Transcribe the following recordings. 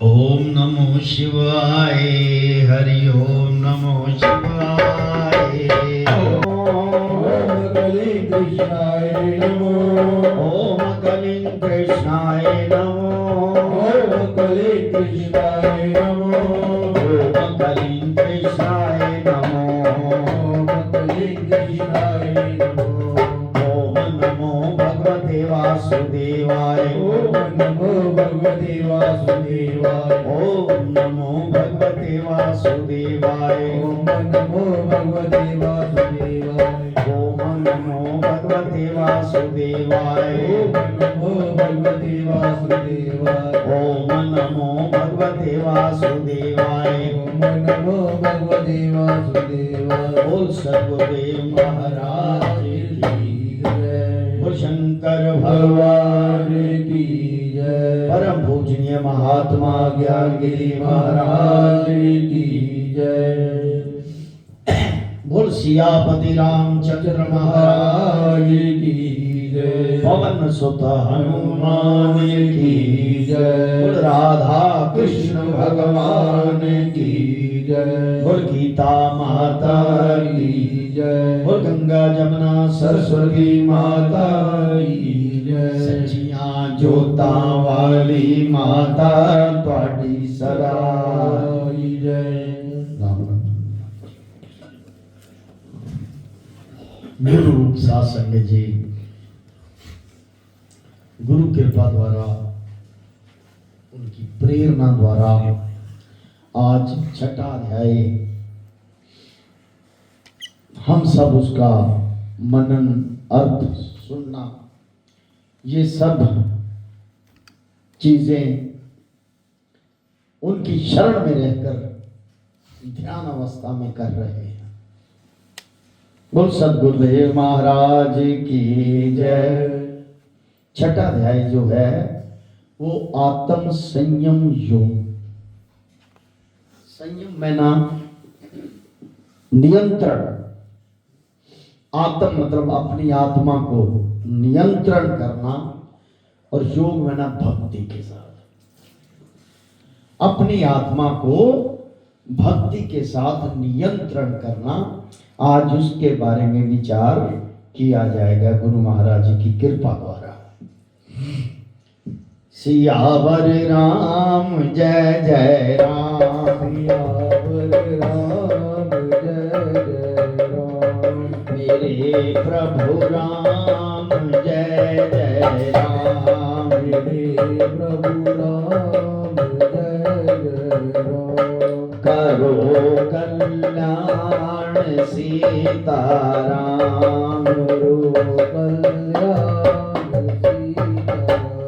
ओम नमो शिवाय। हरि ओम नमो शिवाय। ओम कलिं कृष्णाय नमो। ओम कलिं कृष्णाय नमो। ओम कलिं कृष्णाय नमो। ओम कलिं कृष्णाय नमो। ओम कलिं कृष्णाय नमो। ओम नमो भगवते वासुदेवाय। ओम नमो भगवते वासुदेवाय। ओम नमो भगवते वासुदेवाय। ओम नमो भगवते वासुदेवाय। ओम नमो भगवते वासुदेवाय। ओम नमो भगवते वासुदेवाय। ओम नमो भगवते वासुदेवाय। ओम नमो भगवते वासुदेवाय। बोल सद्गुरुदेव महाराज की जय। बोल शंकर भगवान की जय। परम पूजनीय महात्मा ज्ञानगिरी महाराज की जय। बोल सियापति रामचंद्र महाराज की जय। पवन सुत हनुमान की जय। बोल राधा कृष्ण कृष्ण भगवान की जय। बोल गीता माता की जय। बोल गंगा जमुना सरस्वती माता की जय। सच्चियां जोतां वाली माता ਤੁਹਾਡੀ सदा जय। गुरु साध संगत जी, गुरु कृपा द्वारा उनकी प्रेरणा द्वारा आज छठा अध्याय हम सब उसका मनन अर्थ सुनना ये सब चीजें उनकी शरण में रहकर ध्यान अवस्था में कर रहे हैं। बोल सद्गुरुदेव महाराज की जय। छठा अध्याय जो है वो आत्म संयम योग। संयम में ना नियंत्रण, आत्म मतलब अपनी आत्मा को नियंत्रण करना, और योग में ना भक्ति के साथ अपनी आत्मा को भक्ति के साथ नियंत्रण करना। आज उसके बारे में विचार किया जाएगा गुरु महाराज जी की कृपा द्वारा। सियावर राम जय जय राम। सियावर राम जय जय राम। मेरे प्रभु राम जय जय राम। मेरे प्रभु राम जय जय राम। करो कल्याण सीताराम। करो कल्याण सीताराम।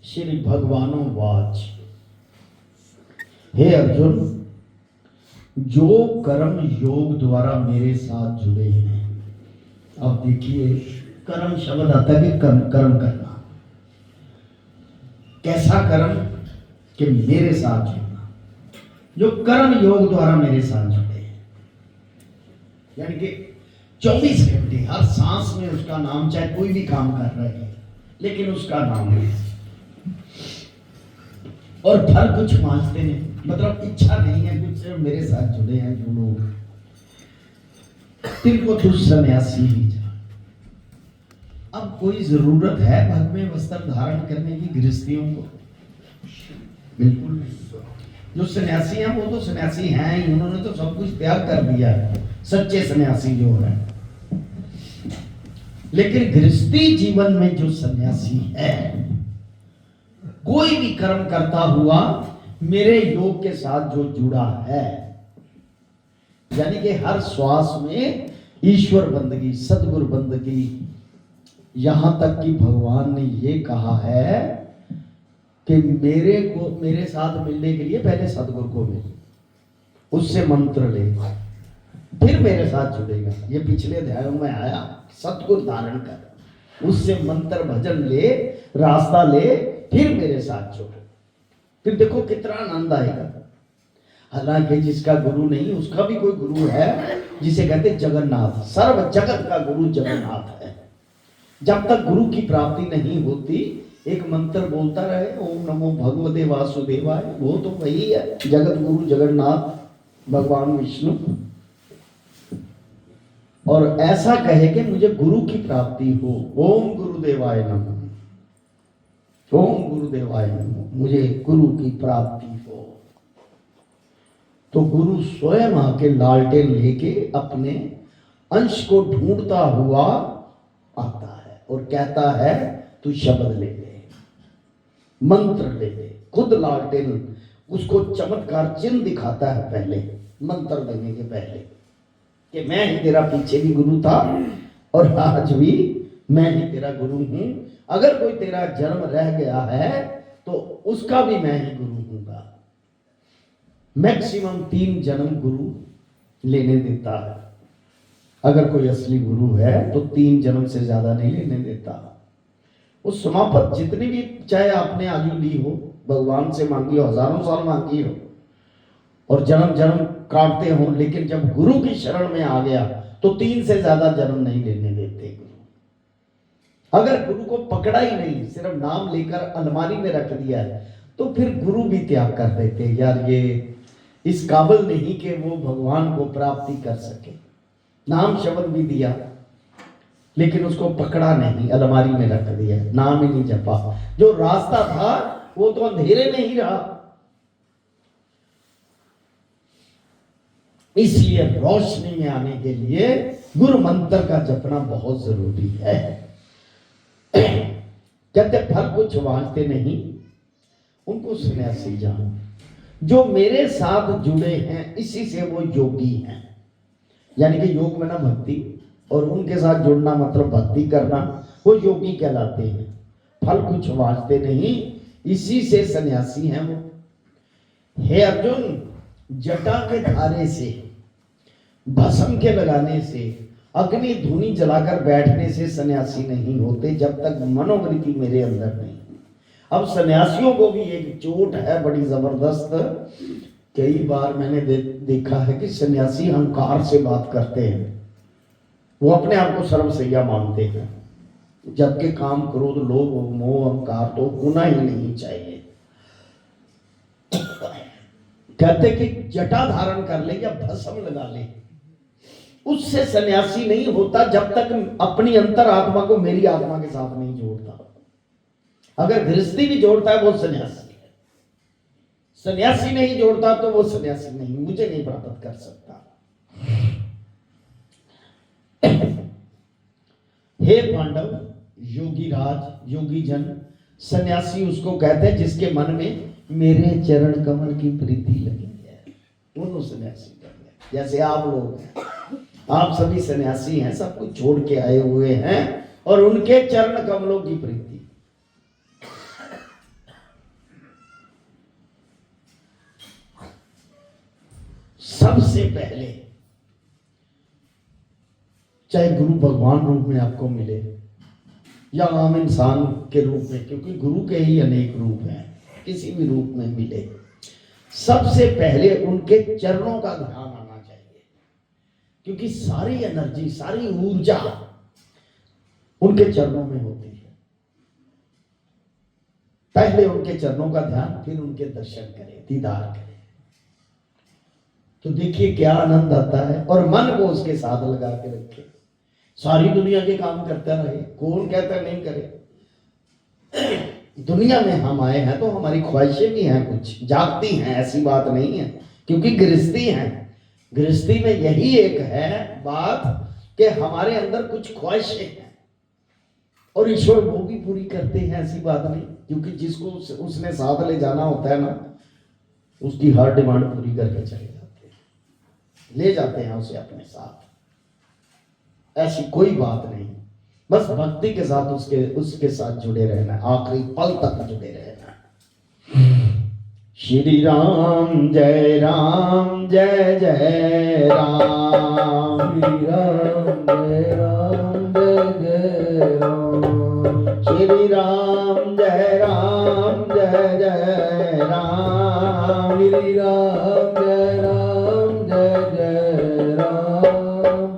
श्री भगवानों वाच। हे अर्जुन, जो कर्म योग द्वारा मेरे साथ जुड़े हैं, अब देखिए कर्म शब्द आता है कि कर्म करना। कैसा कर्म? कि मेरे साथ जुड़ना, जो कर्म योग द्वारा मेरे साथ जुड़े हैं, यानी कि 24 घंटे हर सांस में उसका नाम, चाहे कोई भी काम कर रहे हैं लेकिन उसका नाम है, और फल कुछ मांगते नहीं, मतलब इच्छा नहीं है कुछ, सिर्फ मेरे साथ जुड़े हैं जो लोग, तिनको तुझ सन्यासी ही जा। अब कोई जरूरत है भगवे वस्त्र धारण करने की गृहस्थियों को? बिल्कुल नहीं। जो सन्यासी हैं वो तो सन्यासी हैं ही, उन्होंने तो सब कुछ त्याग कर दिया है, सच्चे सन्यासी जो है। लेकिन गृहस्थी जीवन में जो सन्यासी है, कोई भी कर्म करता हुआ मेरे योग के साथ जो जुड़ा है, यानी कि हर श्वास में ईश्वर बंदगी, सदगुरु बंदगी, यहां तक कि भगवान ने ये कहा है कि मेरे साथ मिलने के लिए पहले सदगुरु को मिल, उससे मंत्र ले, फिर मेरे साथ जुड़ेगा। ये पिछले अध्यायों में आया, सतगुरु धारण कर, उससे मंत्र भजन ले, रास्ता ले, फिर मेरे साथ जुड़। फिर देखो कितना आनंद आएगा। हालांकि जिसका गुरु नहीं, उसका भी कोई गुरु है, जिसे कहते जगन्नाथ, सर्व जगत का गुरु जगन्नाथ है। जब तक गुरु की प्राप्ति नहीं होती, एक मंत्र बोलता रहे, ओम नमो भगवते वासुदेवाय, वो तो वही है, जगत गुरु जगन्नाथ भगवान विष्णु। और ऐसा कहे कि मुझे गुरु की प्राप्ति हो, ओम गुरुदेवाय नमः, ओम गुरुदेवाय नमः, मुझे गुरु की प्राप्ति हो। तो गुरु स्वयं आके लालटेन लेके अपने अंश को ढूंढता हुआ आता है और कहता है तू शब्द ले ले, मंत्र ले ले। खुद लालटेन उसको चमत्कार चिन्ह दिखाता है पहले, मंत्र देने के पहले, कि मैं ही तेरा पीछे भी गुरु था और आज भी मैं ही तेरा गुरु हूं। अगर कोई तेरा जन्म रह गया है तो उसका भी मैं ही गुरु हूंगा। मैक्सिमम 3 जन्म गुरु लेने देता है। अगर कोई असली गुरु है तो 3 जन्म से ज्यादा नहीं लेने देता। वो समापत जितनी भी, चाहे आपने आयु ली हो, भगवान से मांगी हो, हजारों साल मांगी हो और जन्म जन्म काटते हो, लेकिन जब गुरु की शरण में आ गया तो 3 से ज्यादा जन्म नहीं लेने देते गुरु। अगर गुरु को पकड़ा ही नहीं, सिर्फ नाम लेकर अलमारी में रख दिया है, तो फिर गुरु भी त्याग कर देते, यार ये इस काबिल नहीं कि वो भगवान को प्राप्ति कर सके। नाम शब्द भी दिया लेकिन उसको पकड़ा नहीं, अलमारी में रख दिया, नाम ही नहीं जपा। जो रास्ता था वो तो अंधेरे में ही रहा। इसलिए रोशनी में आने के लिए गुरु मंत्र का जपना बहुत जरूरी है। कहते फल कुछ वांछते नहीं, उनको सन्यासी जानो। जो मेरे साथ जुड़े हैं इसी से वो योगी हैं, यानी कि योग में ना भक्ति, और उनके साथ जुड़ना मतलब भक्ति करना, वो योगी कहलाते हैं। फल कुछ वांछते नहीं, इसी से सन्यासी हैं वो। हे अर्जुन, जटा के धारे से, भस्म के लगाने से, अग्नि धूनी जलाकर बैठने से सन्यासी नहीं होते जब तक मनोवृत्ति मेरे अंदर नहीं। अब सन्यासियों को भी एक चोट है बड़ी जबरदस्त। कई बार मैंने देखा है कि सन्यासी अहंकार से बात करते हैं, वो अपने आप को सर्वसैया मानते हैं, जबकि काम क्रोध लोभ मोह अहंकार तो होना ही नहीं चाहिए। कहते कि जटा धारण कर ले या भस्म लगा ले, उससे सन्यासी नहीं होता जब तक अपनी अंतर आत्मा को मेरी आत्मा के साथ नहीं जोड़ता। अगर गृहस्थी भी जोड़ता है वो सन्यासी है, सन्यासी नहीं जोड़ता तो वो सन्यासी नहीं, मुझे नहीं प्राप्त कर सकता। हे पांडव, योगी राज, योगी जन, सन्यासी उसको कहते हैं जिसके मन में मेरे चरण कमल की प्रीति लगी है, दोनों सन्यासी कहते हैं। जैसे आप लोग हैं, आप सभी सन्यासी हैं, सब कुछ छोड़ के आए हुए हैं और उनके चरण कमलों की प्रीति। सबसे पहले चाहे गुरु भगवान रूप में आपको मिले या आम इंसान के रूप में, क्योंकि गुरु के ही अनेक रूप हैं, किसी भी रूप में मिले, सबसे पहले उनके चरणों का ध्यान आना चाहिए। क्योंकि सारी एनर्जी, सारी ऊर्जा उनके चरणों में होती है। पहले उनके चरणों का ध्यान, फिर उनके दर्शन करें, दीदार करें, तो देखिए क्या आनंद आता है। और मन को उसके साथ लगा के रखे। सारी दुनिया के काम करता रहे, कौन कहता नहीं करे। दुनिया में हम आए हैं तो हमारी ख्वाहिशें भी हैं, कुछ जागती हैं, ऐसी बात नहीं है, क्योंकि गृहस्थी है। गृहस्थी में यही एक है बात कि हमारे अंदर कुछ ख्वाहिशें हैं, और ईश्वर वो भी पूरी करते हैं, ऐसी बात नहीं, क्योंकि जिसको उसने साथ ले जाना होता है ना, उसकी हर डिमांड पूरी करके चले जाते हैं, ले जाते हैं उसे अपने साथ। ऐसी कोई बात नहीं, बस भक्ति के साथ उसके साथ जुड़े रहना है, आखिरी पल तक जुड़े रहना है। श्री राम जय राम जय जय राम, श्री राम जय राम जय जय राम, श्री राम जय राम जय जय राम, श्री राम जय राम जय जय राम,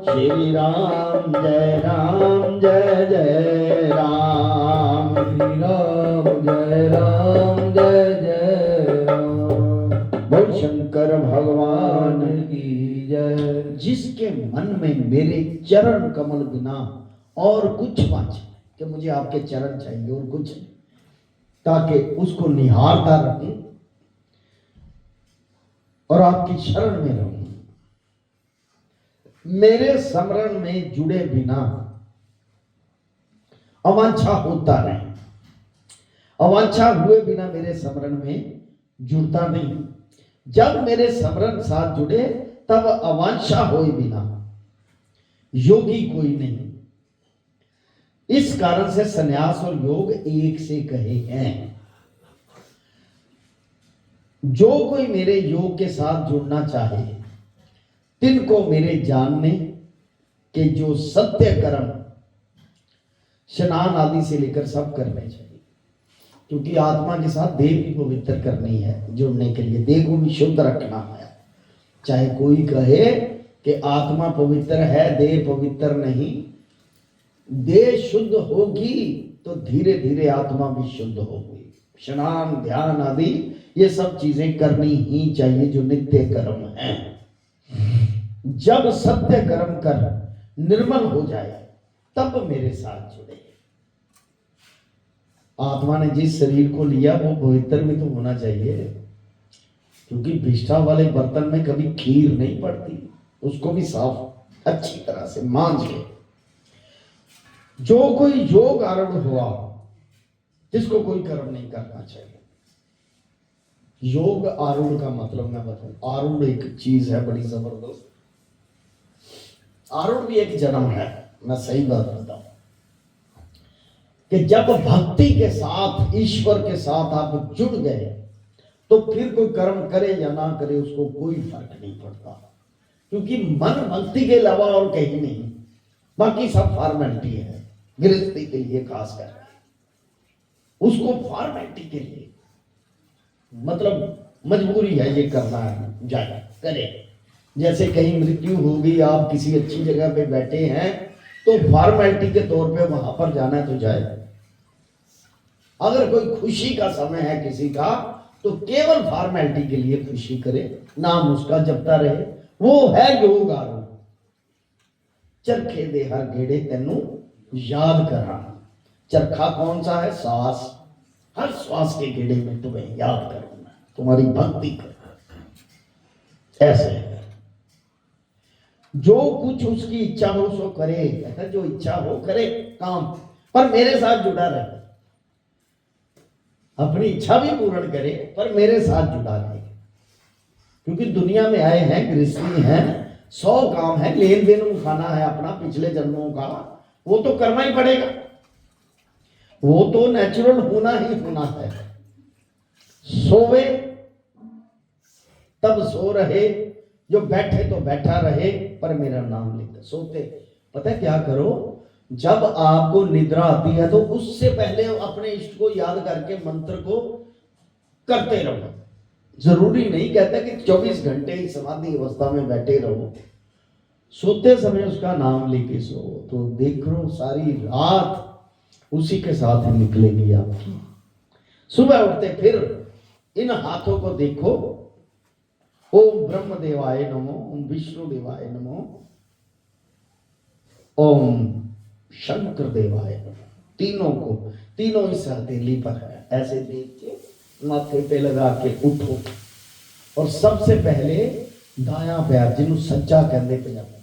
श्री राम जय राम जय जय राम, श्री राम जय राम जय जय राम। बोल शंकर भगवान भगवान की जय। जिसके मन में मेरे चरण कमल बिना और कुछ वांछा कि मुझे आपके चरण चाहिए और कुछ नहीं, ताकि उसको निहारता रहूं और आपकी शरण में रहूं, मेरे स्मरण में जुड़े बिना अवांछा होता नहीं, अवांछा हुए बिना मेरे स्मरण में जुड़ता नहीं। जब मेरे स्मरण साथ जुड़े तब अवांछा होए बिना योगी कोई नहीं। इस कारण से संन्यास और योग एक से कहे हैं। जो कोई मेरे योग के साथ जुड़ना चाहे, तिनको मेरे जानने के जो सत्य कर्म स्नान आदि से लेकर सब करने चाहिए, क्योंकि आत्मा के साथ देह भी पवित्र करनी है। जुड़ने के लिए देह को भी शुद्ध रखना है। चाहे कोई कहे कि आत्मा पवित्र है, देह पवित्र नहीं, देह शुद्ध होगी तो धीरे धीरे आत्मा भी शुद्ध होगी। स्नान ध्यान आदि ये सब चीजें करनी ही चाहिए जो नित्य कर्म है। जब सत्य कर्म कर निर्मल हो जाए तब मेरे साथ जुड़े। आत्मा ने जिस शरीर को लिया वो पवित्र भी तो होना चाहिए, क्योंकि विष्ठा वाले बर्तन में कभी खीर नहीं पड़ती, उसको भी साफ अच्छी तरह से मांझ के। जो कोई योग आरूढ़ हुआ, जिसको कोई कर्म नहीं करना चाहिए। योग आरूढ़ का मतलब मैं बताऊं, आरूढ़ एक चीज है बड़ी जबरदस्त। आरूढ़ भी एक जन्म है। मैं सही बात बताऊं कि जब भक्ति के साथ ईश्वर के साथ आप जुड़ गए तो फिर कोई कर्म करे या ना करे उसको कोई फर्क नहीं पड़ता, क्योंकि मन भक्ति के अलावा और कहीं नहीं, बाकी सब फॉर्मेलिटी है। गृहस्थी के लिए खास कर उसको फॉर्मेलिटी के लिए, मतलब मजबूरी है ये करना है, जाए करे। जैसे कहीं मृत्यु होगी, आप किसी अच्छी जगह पे बैठे हैं तो फॉर्मेलिटी के तौर पे वहां पर जाना है तो जाए। अगर कोई खुशी का समय है किसी का तो केवल फॉर्मेलिटी के लिए खुशी करे, नाम उसका जपता रहे, वो है योग आरूढ़। चरखे दे हर गेड़े तेनू याद करा। चरखा कौन सा है? सांस। हर श्वास के गेड़े में तुम्हें याद करूंगा, तुम्हारी भक्ति कर। ऐसे है। जो कुछ उसकी इच्छा हो सो करे, कहता जो इच्छा हो करे काम, पर मेरे साथ जुड़ा रहे। अपनी इच्छा भी पूर्ण करे पर मेरे साथ जुड़ा रहे, क्योंकि दुनिया में आए हैं, गृहस्थी हैं, 100 काम है, लेन देन उठाना है अपना पिछले जन्मों का, वो तो करना ही पड़ेगा। वो तो नेचुरल होना ही होना है। सोवे तब सो रहे, जो बैठे तो बैठा रहे पर मेरा नाम लेकर सोते। पता है क्या करो, जब आपको निद्रा आती है तो उससे पहले अपने इष्ट को याद करके मंत्र को करते रहो। जरूरी नहीं कहता कि 24 घंटे ही समाधि अवस्था में बैठे रहो, सोते समय उसका नाम लेके सो, तो देखो सारी रात उसी के साथ निकलेगी आपकी। सुबह उठते फिर इन हाथों को देखो, ओम ब्रह्म देवाय नमो, ओम विष्णु देवाय नमो, ओम शंकर देवाय नमो। तीनों को, तीनों इस हथेली पर है, ऐसे देख के माथे पे लगा के उठो। और सबसे पहले दायां पैर, जिन्हों सज्जा कहते पंजाबी,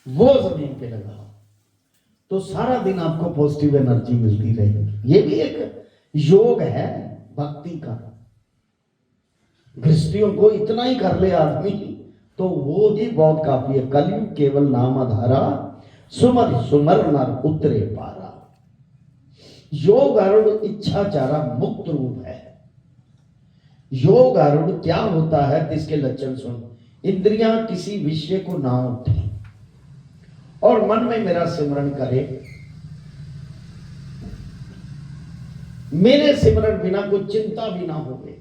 वो जमीन पे लगाओ। तो सारा दिन आपको पॉजिटिव एनर्जी मिलती रहेगी। ये भी एक योग है भक्ति का। गृहस्थियों को इतना ही कर ले आदमी तो वो ही बहुत काफी है। कलयुग केवल नाम आधारा, सुमर सुमर नर उतरे पारा। योग आरूढ़ इच्छाचारा मुक्त रूप है। योग आरूढ़ क्या होता है तो इसके लक्षण सुन। इंद्रियां किसी विषय को ना उठे और मन में मेरा सिमरण करे। मेरे सिमरण बिना कोई चिंता भी ना होवे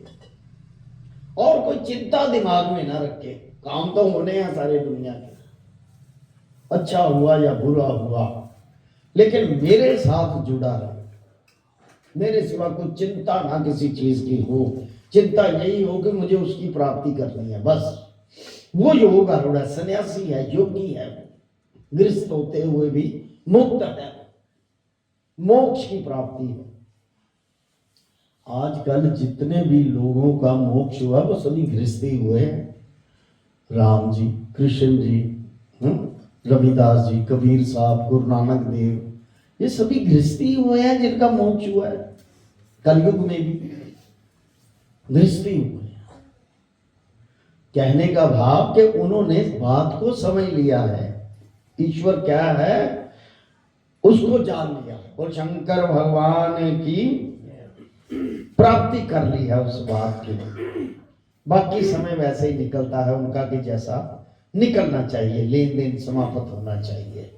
और कोई चिंता दिमाग में ना रखे। काम तो होने हैं सारे दुनिया के, अच्छा हुआ या बुरा हुआ, लेकिन मेरे साथ जुड़ा रहे। मेरे सिवा कोई चिंता ना किसी चीज की हो। चिंता यही हो कि मुझे उसकी प्राप्ति करनी है, बस। वो योग आरूढ़ है, सन्यासी है, योगी है, गृहस्थ होते हुए भी मुक्त है, मोक्ष की प्राप्ति है। आजकल जितने भी लोगों का मोक्ष हुआ वो सभी गृहस्थी हुए हैं। राम जी, कृष्ण जी, रविदास जी, कबीर साहब, गुरु नानक देव, ये सभी गृहस्थी हुए हैं जिनका मोक्ष हुआ है। कलयुग में भी गृहस्थी हुए हैं। कहने का भाव कि उन्होंने बात को समझ लिया है, ईश्वर क्या है उसको जान लिया और शंकर भगवान की प्राप्ति कर ली है उस बात की। बाकी समय वैसे ही निकलता है उनका कि जैसा निकलना चाहिए, लेन देन समाप्त होना चाहिए।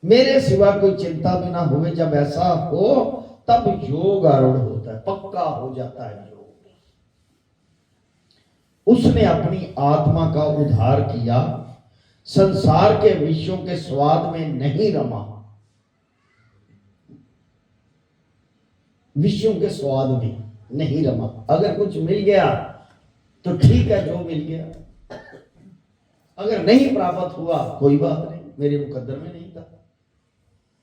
मेरे सिवा कोई चिंता भी ना हुए, जब ऐसा हो तब योग आरूढ़ होता है, पक्का हो जाता है योग। उसने अपनी आत्मा का उद्धार किया, संसार के विषयों के स्वाद में नहीं रमा। विषयों के स्वाद में नहीं रमा। अगर कुछ मिल गया तो ठीक है, जो मिल गया। अगर नहीं प्राप्त हुआ कोई बात नहीं, मेरे मुकद्दर में नहीं था,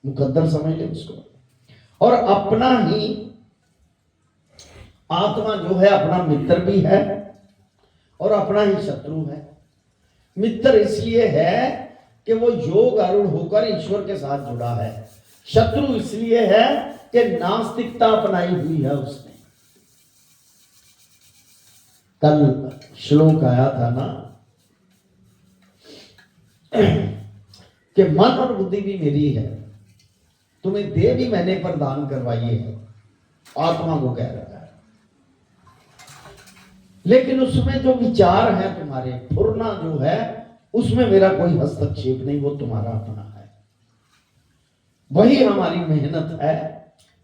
मुकद्दर समझ ले उसको। और अपना ही आत्मा जो है अपना मित्र भी है और अपना ही शत्रु है। मित्र इसलिए है कि वो योग आरूढ़ होकर ईश्वर के साथ जुड़ा है। शत्रु इसलिए है कि नास्तिकता अपनाई हुई है उसने। कल श्लोक आया था ना कि मन और बुद्धि भी मेरी है, तुम्हें देह भी मैंने प्रदान करवाई है, आत्मा को कह रहा है। लेकिन उसमें जो विचार है तुम्हारे, फुरना जो है, उसमें मेरा कोई हस्तक्षेप नहीं, वो तुम्हारा अपना है। वही हमारी मेहनत है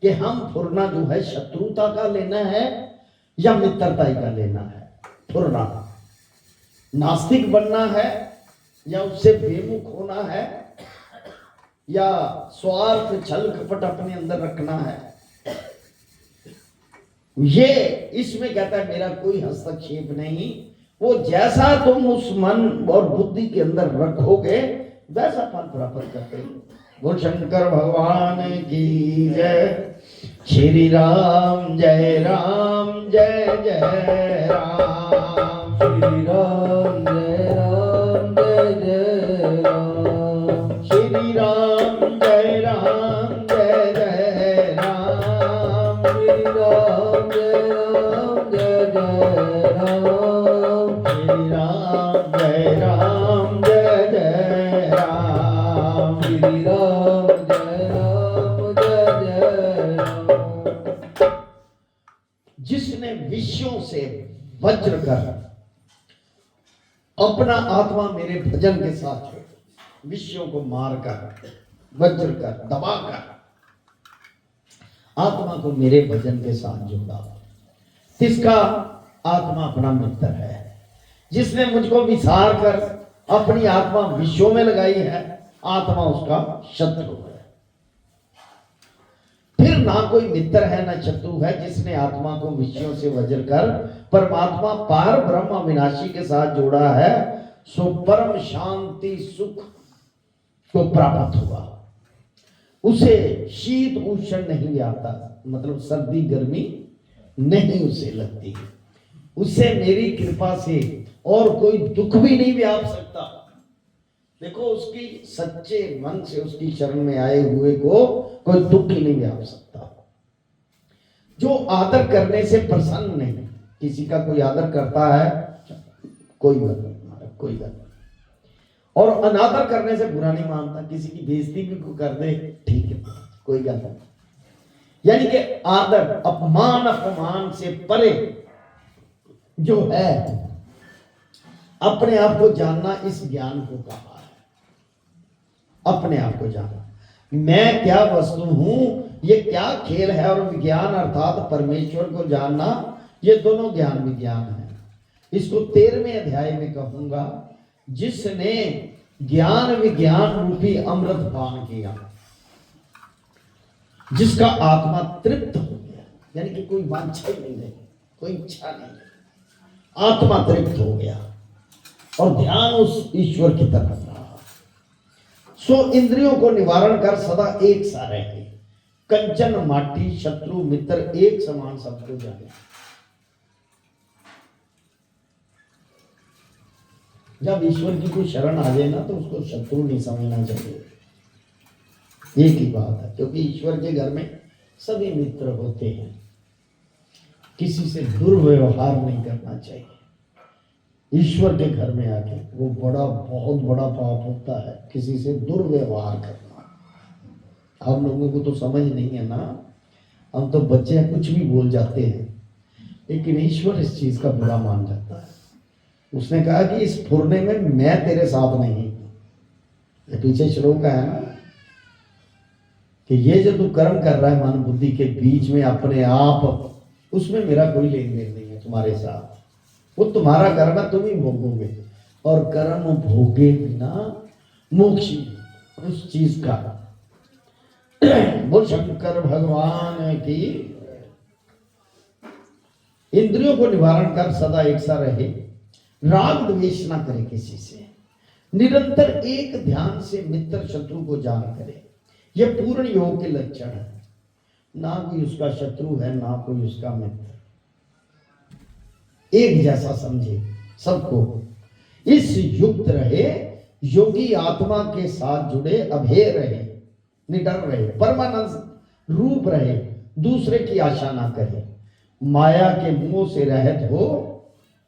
कि हम फुरना जो है शत्रुता का लेना है या मित्रता का लेना है। फुरना नास्तिक बनना है या उससे बेमुख होना है या स्वार्थ छल कपट अपने अंदर रखना है। ये इसमें कहता है मेरा कोई हस्तक्षेप नहीं। वो जैसा तुम उस मन और बुद्धि के अंदर रखोगे वैसा फल प्राप्त करते हो। बोल शंकर भगवान की जय। श्री राम जय राम जय जय राम। श्री राम जय राम जय जय राम। श्री राम जय राम जय जय राम। श्री राम जय राम जय जय राम। श्री राम जय राम जय जय राम। श्री राम जय राम जय जय राम। जिसने विषयों से वज्र कर अपना आत्मा मेरे भजन के साथ छोड़, विषयों को मार कर, वज्र कर, दबा कर आत्मा को मेरे भजन के साथ जोड़ा, तिसका आत्मा अपना मित्र है। जिसने मुझको विसार कर अपनी आत्मा विषयों में लगाई है, आत्मा उसका शत्रु है। फिर ना कोई मित्र है ना शत्रु है। जिसने आत्मा को विषयों से वज्र कर परमात्मा पार ब्रह्म अविनाशी के साथ जोड़ा है, सो परम शांति सुख को प्राप्त हुआ। उसे शीत उष्ण नहीं व्यापता, मतलब सर्दी गर्मी नहीं उसे लगती। उसे मेरी कृपा से और कोई दुख भी नहीं व्याप सकता। देखो उसकी सच्चे मन से उसकी शरण में आए हुए को कोई दुख ही नहीं व्याप सकता। जो आदर करने से प्रसन्न नहीं, किसी का कोई आदर करता है कोई बात नहीं, कोई बात नहीं, और अनादर करने से बुरा नहीं मानता, किसी की बेइज्जती भी कर दे ठीक है कोई बात नहीं। यानी कि आदर अपमान अपमान से परे जो है अपने आप को जानना, इस ज्ञान को कहा है। अपने आप को जानना, मैं क्या वस्तु हूं, ये क्या खेल है, और विज्ञान अर्थात परमेश्वर को जानना, ये दोनों ज्ञान विज्ञान है। इसको 13वें अध्याय में कहूंगा, जिसने ज्ञान विज्ञान रूपी अमृत पान किया, जिसका आत्मा तृप्त हो गया, यानी कि कोई वांछा ही नहीं रही, कोई इच्छा नहीं रही, आत्मा तृप्त हो गया और ध्यान उस ईश्वर की तरफ रहा। सो इंद्रियों को निवारण कर सदा एक सा रहे, कंचन माटी शत्रु मित्र एक समान सबको जाने। जब ईश्वर की कोई शरण आ जाए ना तो उसको शत्रु नहीं समझना चाहिए, एक ही बात है, क्योंकि ईश्वर के घर में सभी मित्र होते हैं। किसी से दुर्व्यवहार नहीं करना चाहिए। ईश्वर के घर में आके वो बहुत बड़ा पाप होता है किसी से दुर्व्यवहार करना। हम लोगों को तो समझ नहीं है ना, हम तो बच्चे कुछ भी बोल जाते हैं, लेकिन ईश्वर इस चीज का बुरा मान जाता है। उसने कहा कि इस फुरने में मैं तेरे साथ नहीं। ये पीछे श्लोक है ना कि ये जो तू कर्म कर रहा है मन बुद्धि के बीच में अपने आप, उसमें मेरा कोई लेन देन नहीं है तुम्हारे साथ। वो तुम्हारा कर्म है, तुम ही भोगोगे, और कर्म भोगे बिना मोक्ष उस चीज का। बोल शंकर भगवान की। इंद्रियों को निवारण कर सदा एक सा रहे, राग द्वेष ना करे किसी से, निरंतर एक ध्यान से मित्र शत्रु को जान करे। यह पूर्ण योग के लक्षण है। ना कोई उसका शत्रु है ना कोई उसका मित्र, एक जैसा समझे सबको। इस युक्त रहे, योगी आत्मा के साथ जुड़े, अभेय रहे, निडर रहे, परमानंद रूप रहे, दूसरे की आशा ना करे, माया के मुंह से रहित हो,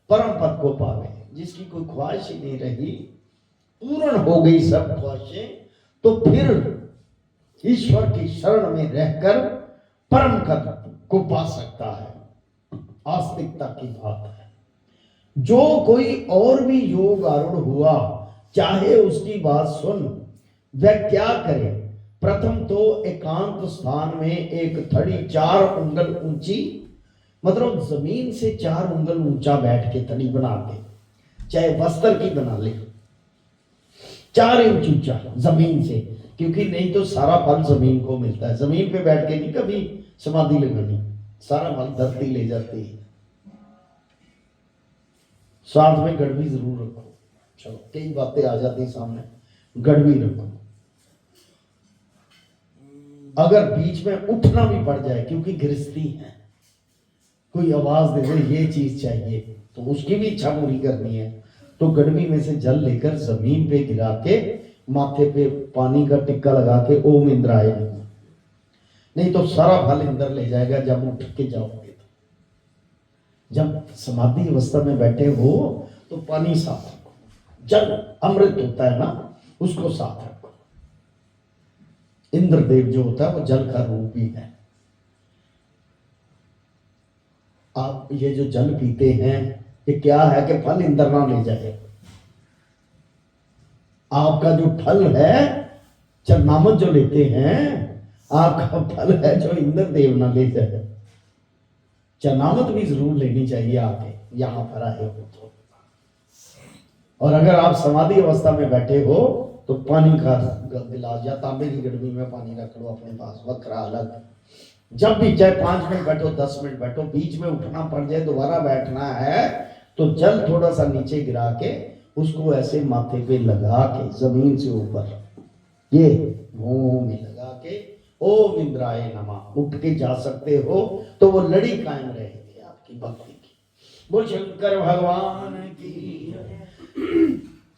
परम पद को पावे। जिसकी कोई ख्वाहिश ही नहीं रही, पूर्ण हो गई सब ख्वाहिशें, तो फिर ईश्वर की शरण में रहकर परम पद को पा सकता है। आस्तिकता की बात है। जो कोई और भी योग आरूढ़ हुआ, चाहे उसकी बात सुन, वह क्या करे। प्रथम तो एकांत स्थान में एक थड़ी 4 उंगल ऊंची, मतलब जमीन से 4 उंगल ऊंचा बैठ के थड़ी बना के, चाहे बस्तर की बना ले, 4 इंच ऊंचा जमीन से, क्योंकि नहीं तो सारा फल जमीन को मिलता है। जमीन पे बैठ के नहीं कभी समाधि लगानी, सारा फल धरती ले जाती है। साथ में गड़बी जरूर रखो। चलो कई बातें आ जाती सामने, गड़बी रखो। अगर बीच में उठना भी पड़ जाए, क्योंकि गृहस्थी है, कोई आवाज दे दे ये चीज चाहिए, तो उसकी भी इच्छा पूरी करनी है, तो गड़बी में से जल लेकर जमीन पे गिरा के, माथे पे पानी का टिक्का लगा के ओम इंद्राय नमः, नहीं तो सारा फल इंद्र ले जाएगा जब उठ के जाओगे। जब समाधि अवस्था में बैठे हो तो पानी साथ रखो, जल अमृत होता है ना, उसको साथ रखो। इंद्रदेव जो होता है वो जल का रूप ही है। आप ये जो जल पीते हैं, ये क्या है कि फल इंद्र ना ले जाए। आपका जो फल है, चरनामत जो लेते हैं, आपका फल है जो इंद्र देव ना ले जाए। चरनामत भी जरूर लेनी चाहिए आके, यहां पर आए हो तो। और अगर आप समाधि अवस्था में बैठे हो तो पानी का गिलास या तांबे की गड़बी में पानी रख लो अपने पास, वक्रा अलग। जब भी चाहे 5 मिनट बैठो, 10 मिनट बैठो, बीच में उठना पड़ जाए, दोबारा बैठना है, तो जल थोड़ा सा नीचे गिरा के उसको ऐसे माथे पे लगा के जमीन से ऊपर ये मुंह में लगा के ओम इंद्राय नमः उठ के जा सकते हो, तो वो लड़ी कायम रहेगी आपकी भक्ति की। बोल शंकर भगवान की।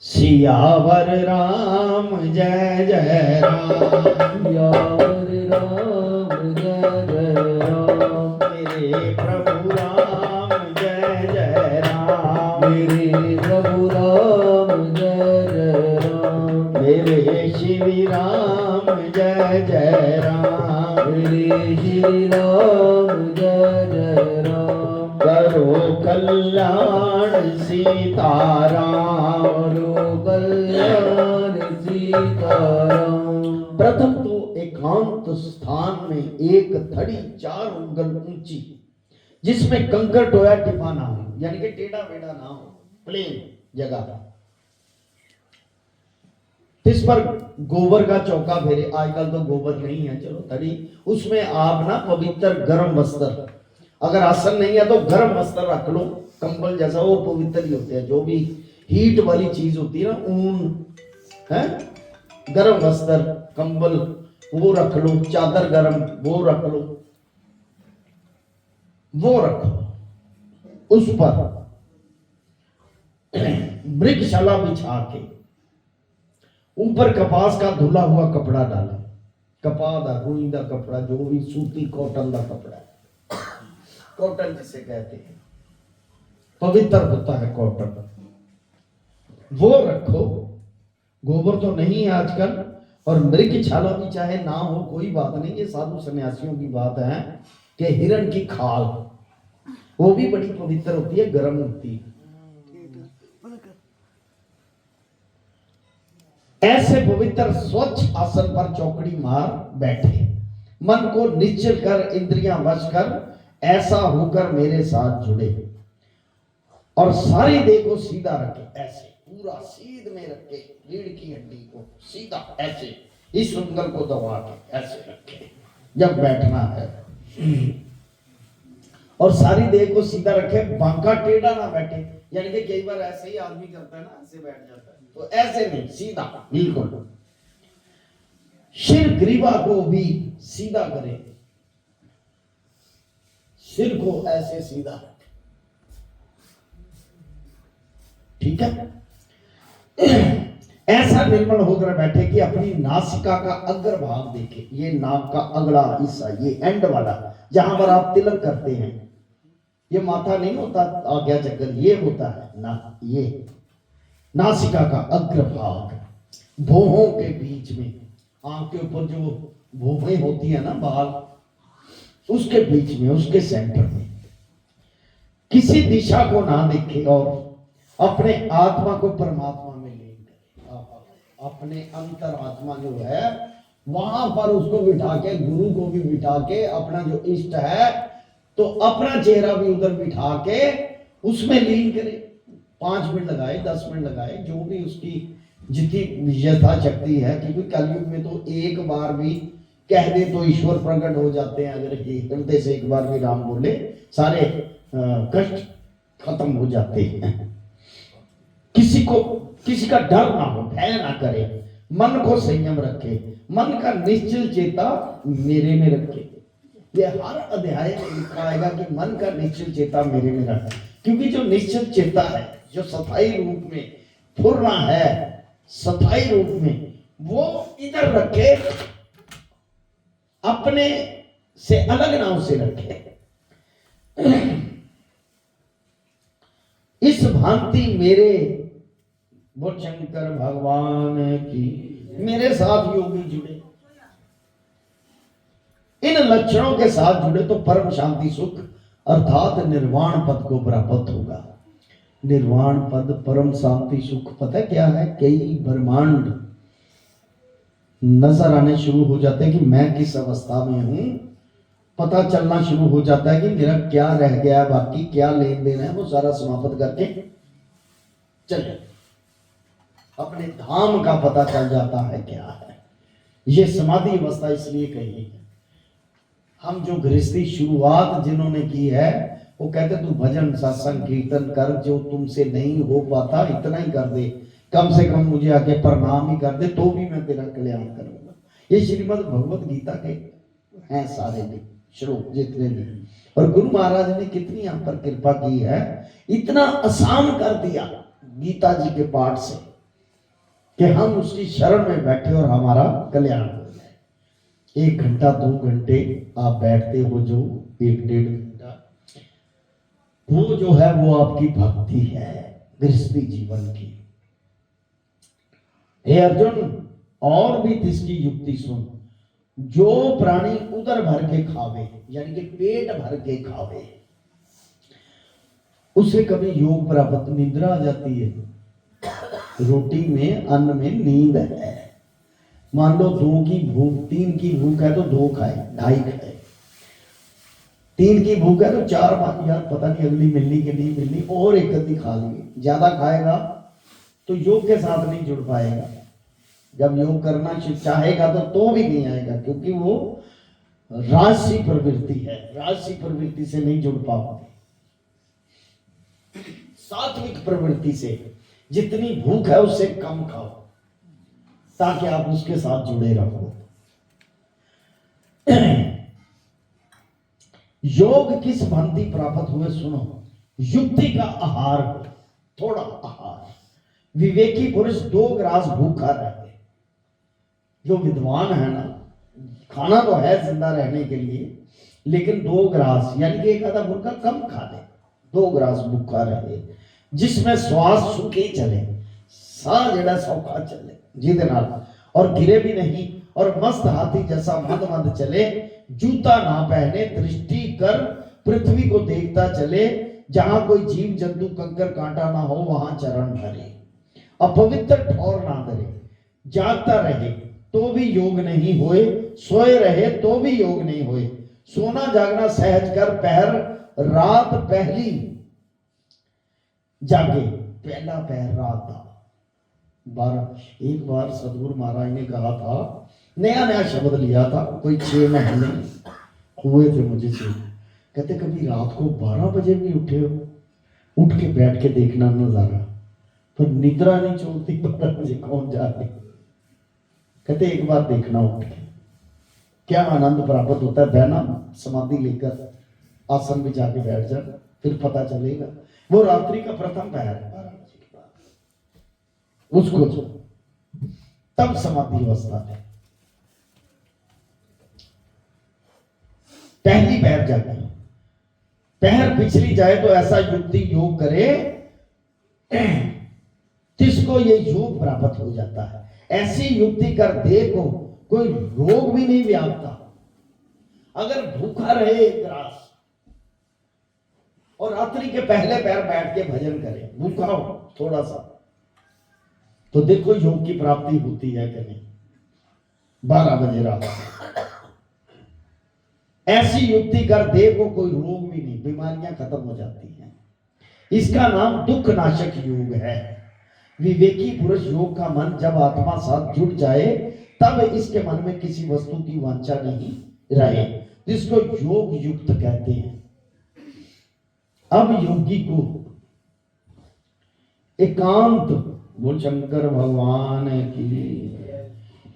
सियावर राम जय जय राम। सियावर राम जय जय राम। मेरे प्रभु राम जय जय राम। मेरे प्रभु राम जय जय राम। मेरे श्री राम जय जय राम। मेरे श्री राम जय जय राम। करो कल्याण सीताराम। करो कल्याण सीताराम। प्रथम तो एकांत स्थान में एक थड़ी 4 उंगल ऊंची, जिसमें कंकर टोया टिपा ना हो, यानी कि टेढ़ा बेड़ा ना हो, प्लेन जगह। इस पर गोबर का चौका फेरे। आजकल तो गोबर नहीं है, चलो थड़ी, उसमें आप ना पवित्र गर्म वस्त्र, अगर आसन नहीं है तो गर्म वस्त्र रख लो, कंबल जैसा, वो पवित्र ही होते हैं। जो भी हीट वाली चीज होती है ना, ऊन है, गर्म वस्त्र, कंबल वो रख लो, चादर गर्म वो रख लो, वो रखो। उस पर मृगशाला बिछा के ऊपर कपास का धुला हुआ कपड़ा डाले। कपा दा, रुई दा कपड़ा, जो भी सूती कॉटन का कपड़ा है, कॉटन जिसे कहते हैं, पवित्र होता है कॉटन, वो रखो। गोबर तो नहीं है आजकल, और मृगशाला भी चाहे ना हो कोई बात नहीं, ये साधु सन्यासियों की बात है कि हिरण की खाल, वो भी बड़ी पवित्र होती है, गर्म होती है। ऐसे पवित्र स्वच्छ आसन पर चौकड़ी मार बैठे, मन को निश्चल कर, इंद्रियां वश कर, ऐसा होकर मेरे साथ जुड़े, और सारी देह को सीधा रखे, ऐसे पूरा सीध में रखे, रीढ़ की हड्डी को सीधा ऐसे, इस उंगल को दबा के ऐसे रखे जब बैठना है, और सारी देह को सीधा रखे, बांका टेढ़ा ना बैठे। यानी कि कई बार ऐसे ही आदमी करता है ना, ऐसे बैठ जाता है, तो ऐसे नहीं, सीधा बिल्कुल। सिर ग्रीवा को भी सीधा करे, सिर को ऐसे सीधा रखे, ठीक है। ऐसा निर्मल होकर बैठे कि अपनी नासिका का अग्र भाग देखे, ये नाक का अगला हिस्सा, ये एंड वाला जहां पर आप तिलक करते हैं, ये माथा नहीं होता आज्ञा चक्र, ये होता है ना, ये नासिका का अग्र भाग, भौहों के बीच में, आंख के ऊपर जो भौहें होती है ना, बाल, उसके बीच में, उसके सेंटर में, किसी दिशा को ना देखे, और अपने आत्मा को परमात्मा में लीन करे। अपने अंतर आत्मा जो है वहां पर उसको बिठा के, गुरु को भी बिठा के, अपना जो इष्ट है तो अपना चेहरा भी उधर बिठा के उसमें लीन करे। 5 मिनट लगाए, 10 मिनट लगाए, जो भी उसकी जितनी यथाशक्ति है, क्योंकि कलयुग में तो एक बार भी कह दे तो ईश्वर प्रकट हो जाते हैं। अगर हृदय से एक बार भी राम बोले, सारे कष्ट खत्म हो जाते हैं। किसी का डर ना हो, भय ना करे, मन को संयम रखे, मन का निश्चल चेता मेरे में रखे। ये हर अध्याय में लिखा आएगा कि मन का निश्चल चेता मेरे में रखे, क्योंकि जो निश्चल चेता है, जो स्थायी रूप में फुरना है, स्थायी रूप में, वो इधर रखे, अपने से अलग ना उसे रखे। इस भांति मेरे वो शंकर भगवान की, मेरे साथ योगी जुड़े, इन लक्षणों के साथ जुड़े तो परम शांति सुख अर्थात निर्वाण पद को प्राप्त होगा। निर्वाण पद, परम शांति सुख, पता क्या है? कई ब्रह्मांड नजर आने शुरू हो जाते हैं कि मैं किस अवस्था में हूं, पता चलना शुरू हो जाता है कि मेरा क्या रह गया, बाकी क्या लेन देन है, वो सारा समाप्त करके चले, अपने धाम का पता चल जाता है क्या है। ये समाधि अवस्था इसलिए कही है। हम जो गृहस्थी शुरुआत जिन्होंने की है, वो कहते तू भजन सत्संग कीर्तन कर, जो तुमसे नहीं हो पाता इतना ही कर दे, कम से कम मुझे आके प्रणाम ही कर दे, तो भी मैं तेरा कल्याण करूंगा। ये श्रीमद् भगवत गीता के हैं सारे भी श्लोक जितने भी, और गुरु महाराज ने कितनी यहाँ पर कृपा की है, इतना आसान कर दिया गीता जी के पाठ से। कि हम उसकी शरण में बैठे और हमारा कल्याण हो जाए। 1 घंटा 2 घंटे आप बैठते हो, जो 1-1.5 घंटा, वो जो है वो आपकी भक्ति है गृहस्थी जीवन की। हे अर्जुन, और भी इसकी युक्ति सुन। जो प्राणी उदर भर के खावे, यानी कि पेट भर के खावे, उसे कभी योग प्राप्त, निद्रा आ जाती है। रोटी में, अन्न में नींद है। मान लो 2 की भूख, 3 की भूख है तो 2 खाए, 2.5 खाए। 3 की भूख है तो 4-5, यार पता नहीं अगली मिलनी कि नहीं मिलनी, और एक कद्दी खा ली। ज्यादा खाएगा तो योग के साथ नहीं जुड़ पाएगा। जब योग करना चाहेगा तो भी नहीं आएगा, क्योंकि वो राजसी प्रवृत्ति है, राजसी प्रवृत्ति से नहीं जुड़ पाओगे। सात्विक प्रवृत्ति से जितनी भूख है उससे कम खाओ, ताकि आप उसके साथ जुड़े रहो। योग किस भांति प्राप्त हुए सुनो। युक्ति का आहार हो, थोड़ा आहार। विवेकी पुरुष 2 ग्रास भूखा रहे। जो विद्वान है ना, खाना तो है जिंदा रहने के लिए, लेकिन 2 ग्रास यानी कि 1 आधा फुल्का कम खा ले, 2 ग्रास भूखा रहे, जिसमें श्वास सुखी चले, साह जड़ा सौखा चले जिदे नाल, और गिरे भी नहीं, और मस्त हाथी जैसा मद मद चले, जूता ना पहने, दृष्टि कर पृथ्वी को देखता चले, जहां कोई जीव जंतु कंकर कांटा ना हो वहां चरण धरे, अपवित्र ठौर ना धरे, जागता रहे तो भी योग नहीं होए, सोए रहे तो भी योग नहीं होए, सोना जागना सहज कर, पहर रात पहली जागे, पहला पहर रात था 12। एक बार सदगुरु महाराज ने कहा था, नया नया शब्द लिया था, कोई 6 महीने हुए थे मुझे से, कहते कभी रात को 12 बजे भी उठे हो? उठ के बैठ के देखना नजारा, पर निद्रा नहीं छोड़ती 12 बजे कौन जागे। कहते एक बार देखना उठ के, क्या आनंद प्राप्त होता है। बहना समाधि लेकर आसन में जाके बैठ जा, फिर पता चलेगा। वो रात्रि का प्रथम पहर 12 बजे के बाद उसको जो तब समाधि अवस्था है, पहली पहर जाती, पहर पिछली जाए तो ऐसा युक्ति योग करे जिसको ये योग प्राप्त हो जाता है। ऐसी युक्ति कर देखो, कोई रोग भी नहीं व्यापता। अगर भूखा रहे 1 ग्रास और रात्रि के पहले पैर बैठ के भजन करे, भूखा हो थोड़ा सा, तो देखो योग की प्राप्ति होती है कि नहीं। 12 बजे रात ऐसी युक्ति कर देखो, कोई रोग भी नहीं, बीमारियां खत्म हो जाती हैं। इसका नाम दुख नाशक योग है। विवेकी पुरुष योग का मन जब आत्मा साथ जुड़ जाए, तब इसके मन में किसी वस्तु की वांछा नहीं रहे, जिसको योग युक्त कहते हैं। अब योगी को एकांत, बोल शंकर भगवान की,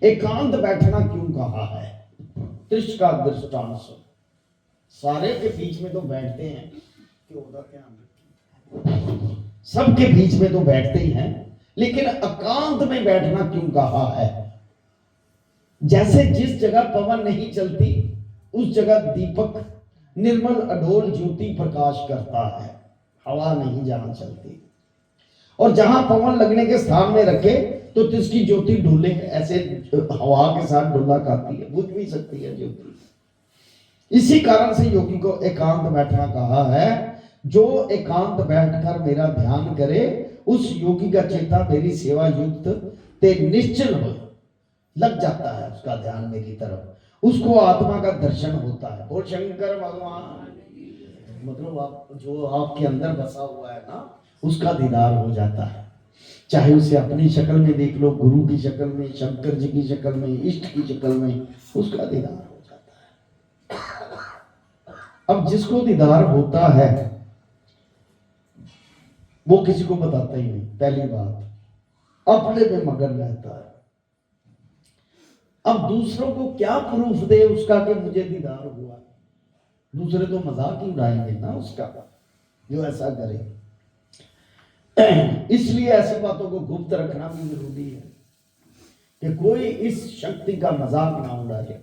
एकांत बैठना क्यों कहा है। त्रिश का दृष्टांत, सारे के बीच में तो बैठते हैं, सबके बीच में तो बैठते ही हैं, लेकिन एकांत में बैठना क्यों कहा है। जैसे जिस जगह पवन नहीं चलती उस जगह दीपक निर्मल अडोल ज्योति प्रकाश करता है, हवा नहीं जहां चलती, और जहां पवन लगने के स्थान में रखे तो तिसकी ज्योति डोले, ऐसे हवा के साथ डोला खाती है, बुझ भी सकती है ज्योति। इसी कारण से योगी को एकांत बैठना कहा है। जो एकांत बैठकर मेरा ध्यान करे, उस योगी का चेता मेरी सेवा युक्त ते निश्चल हो, लग जाता है उसका ध्यान मेरी तरफ, उसको आत्मा का दर्शन होता है। बोल शंकर भगवान, मतलब आप जो आपके अंदर बसा हुआ है ना, उसका दीदार हो जाता है। चाहे उसे अपनी शक्ल में देख लो, गुरु की शक्ल में, शंकर जी की शक्ल में, इष्ट की शक्ल में, उसका दीदार हो जाता है। अब जिसको दीदार होता है वो किसी को बताता ही नहीं, पहली बात, अपने में मगन रहता है। अब दूसरों को क्या प्रूफ दे उसका कि मुझे दीदार हुआ। दूसरे तो मजाक ही उड़ाएंगे ना उसका, जो ऐसा करे। इसलिए ऐसी बातों को गुप्त रखना भी जरूरी है। कि कोई इस शक्ति का मजाक ना उड़ाए।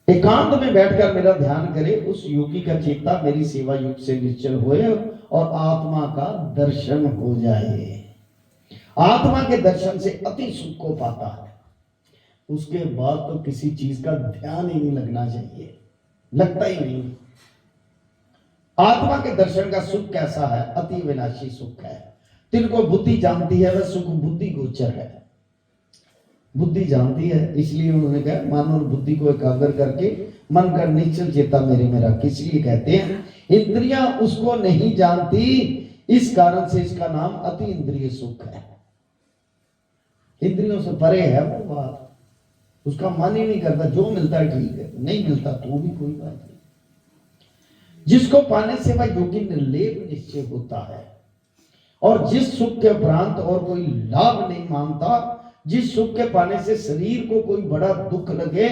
एकांत में बैठकर मेरा ध्यान करे, उस योगी का चेता मेरी सेवा युग से निश्चल होए और आत्मा का दर्शन हो जाए। आत्मा के दर्शन से अति सुख को पाता है। उसके बाद तो किसी चीज का ध्यान ही नहीं लगना चाहिए, लगता ही नहीं। आत्मा के दर्शन का सुख कैसा है? अति विनाशी सुख है। तिनको बुद्धि जानती है वह सुख बुद्धि गोचर है। बुद्धि जानती है, इसलिए उन्होंने कहा मानो और बुद्धि को एकाग्र करके मन का निश्चल चेता मेरे में रख। इसलिए कहते हैं इंद्रियां उसको नहीं जानती, इस कारण से इसका नाम अति इंद्रिय सुख है। इंद्रियों से परे है वो बात, उसका मन ही नहीं करता। जो मिलता है ठीक है, नहीं मिलता तो भी कोई बात नहीं। जिसको पाने से वह योगी निर्लेप निश्चय होता है और जिस सुख के उपरांत और कोई लाभ नहीं मांगता, जिस सुख के पाने से शरीर को कोई बड़ा दुख लगे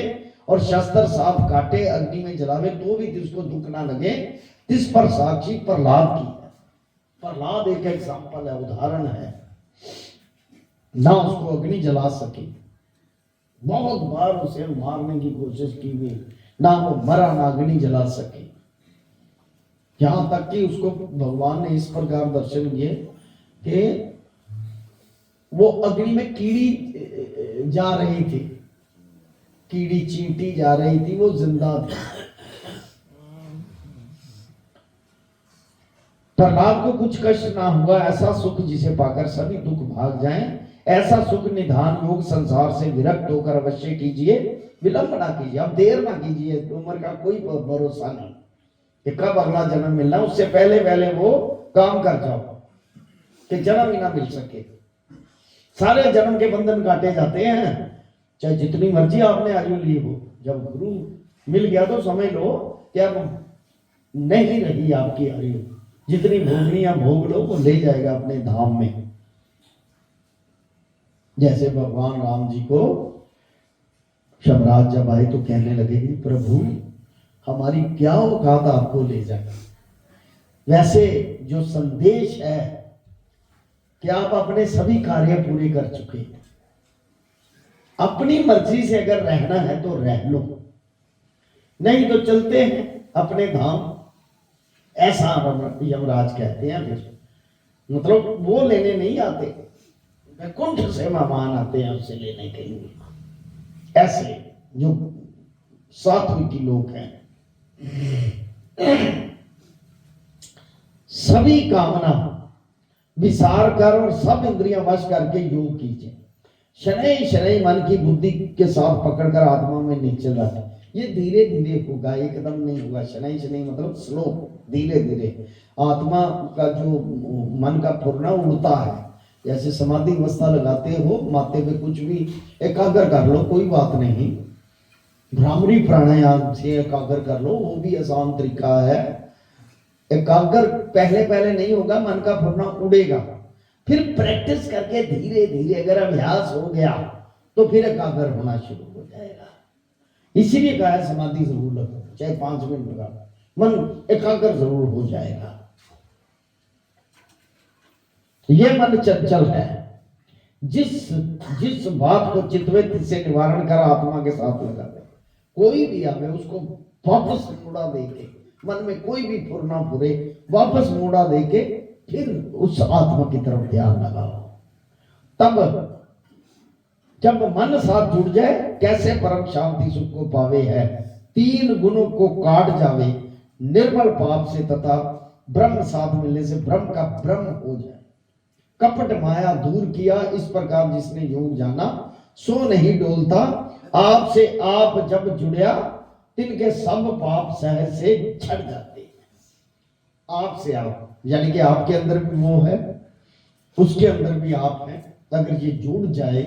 और शस्त्र सांप काटे अग्नि में जलावे तो भी जिसको दुख ना लगे, तिस पर साक्षी प्रहलाद की है। प्रहलाद एक एग्जाम्पल है, उदाहरण है। ना उसको अग्नि जला सके, बहुत बार उसे मारने की कोशिश की गई, ना वो मरा ना अग्नि जला सके। यहां तक कि उसको भगवान ने इस प्रकार दर्शन किए कि वो अग्नि में कीड़ी जा रही थी, कीड़ी चींटी जा रही थी, वो जिंदा थी। प्रहलाद को कुछ कष्ट ना हुआ, ऐसा सुख जिसे पाकर सभी दुख भाग जाएं। ऐसा सुख निधान योग संसार से विरक्त होकर अवश्य कीजिए, विलंब ना कीजिए। अब देर ना कीजिए, उम्र का कोई भरोसा नहीं कि कब अगला जन्म मिलना, उससे पहले पहले वो काम कर जाओ कि जन्म ही ना मिल सके। सारे जन्म के बंधन काटे जाते हैं, चाहे जितनी मर्जी आपने आयु ली हो। जब गुरु मिल गया तो समझ लो कि अब नहीं रही आपकी आयु, जितनी भोगनी या भोग लो, वो ले जाएगा अपने धाम में। जैसे भगवान राम जी को शमराज जब आए तो कहने लगे प्रभु हमारी क्या औकात आपको ले जाए। वैसे जो संदेश है कि आप अपने सभी कार्य पूरे कर चुके हैं, अपनी मर्जी से अगर रहना है तो रह लो, नहीं तो चलते हैं अपने धाम। ऐसा यमराज कहते हैं। फिर मतलब वो लेने नहीं आते, वैकुंठ से मेहमान आते हैं उससे लेने के लिए। ऐसे जो सात्विकी लोग हैं, सभी कामना विसार कर और सब इंद्रियां वश करके योग कीजिए। शनै शनै मन की बुद्धि के साथ पकड़कर आत्मा में निश्चल रखें। ये धीरे धीरे होगा, एकदम नहीं होगा। शनै शनै मतलब स्लो, धीरे धीरे। आत्मा का जो मन का फुरना उड़ता है, जैसे समाधि अवस्था लगाते हो, माथे पे कुछ भी एकाग्र कर लो, कोई बात नहीं। भ्रामरी प्राणायाम से एकाग्र कर लो, वो भी आसान तरीका है। एकाग्र पहले पहले नहीं होगा, मन का फुरना उड़ेगा। फिर प्रैक्टिस करके धीरे धीरे अगर अभ्यास हो गया तो फिर एकाग्र होना शुरू हो जाएगा। इसीलिए कहा है समाधि जरूर लगो, चाहे 5 मिनट लगा, मन एकाग्र जरूर हो जाएगा। ये मन चंचल है। जिस बात को चित्तवृत्ति से निवारण कर आत्मा के साथ लगा दे, कोई भी आवे उसको वापस मुड़ा देके, मन में कोई भी फुरना फुरे, वापस मुड़ा देके फिर उस आत्मा की तरफ ध्यान लगाओ। तब जब मन साथ जुड़ जाए, कैसे परम शांति सुख को पावे है। 3 गुणों को काट जावे, निर्मल पाप से तथा ब्रह्म साथ मिलने से ब्रह्म का ब्रह्म हो जाए। कपट माया दूर किया, इस प्रकार जिसने योग जाना सो नहीं डोलता। आपसे आप जब जुड़या, तिनके सब पाप सहज से छट जाते हैं। आपसे आप यानी कि आपके अंदर भी वो है, उसके अंदर भी आप हैं। अगर ये जुड़ जाए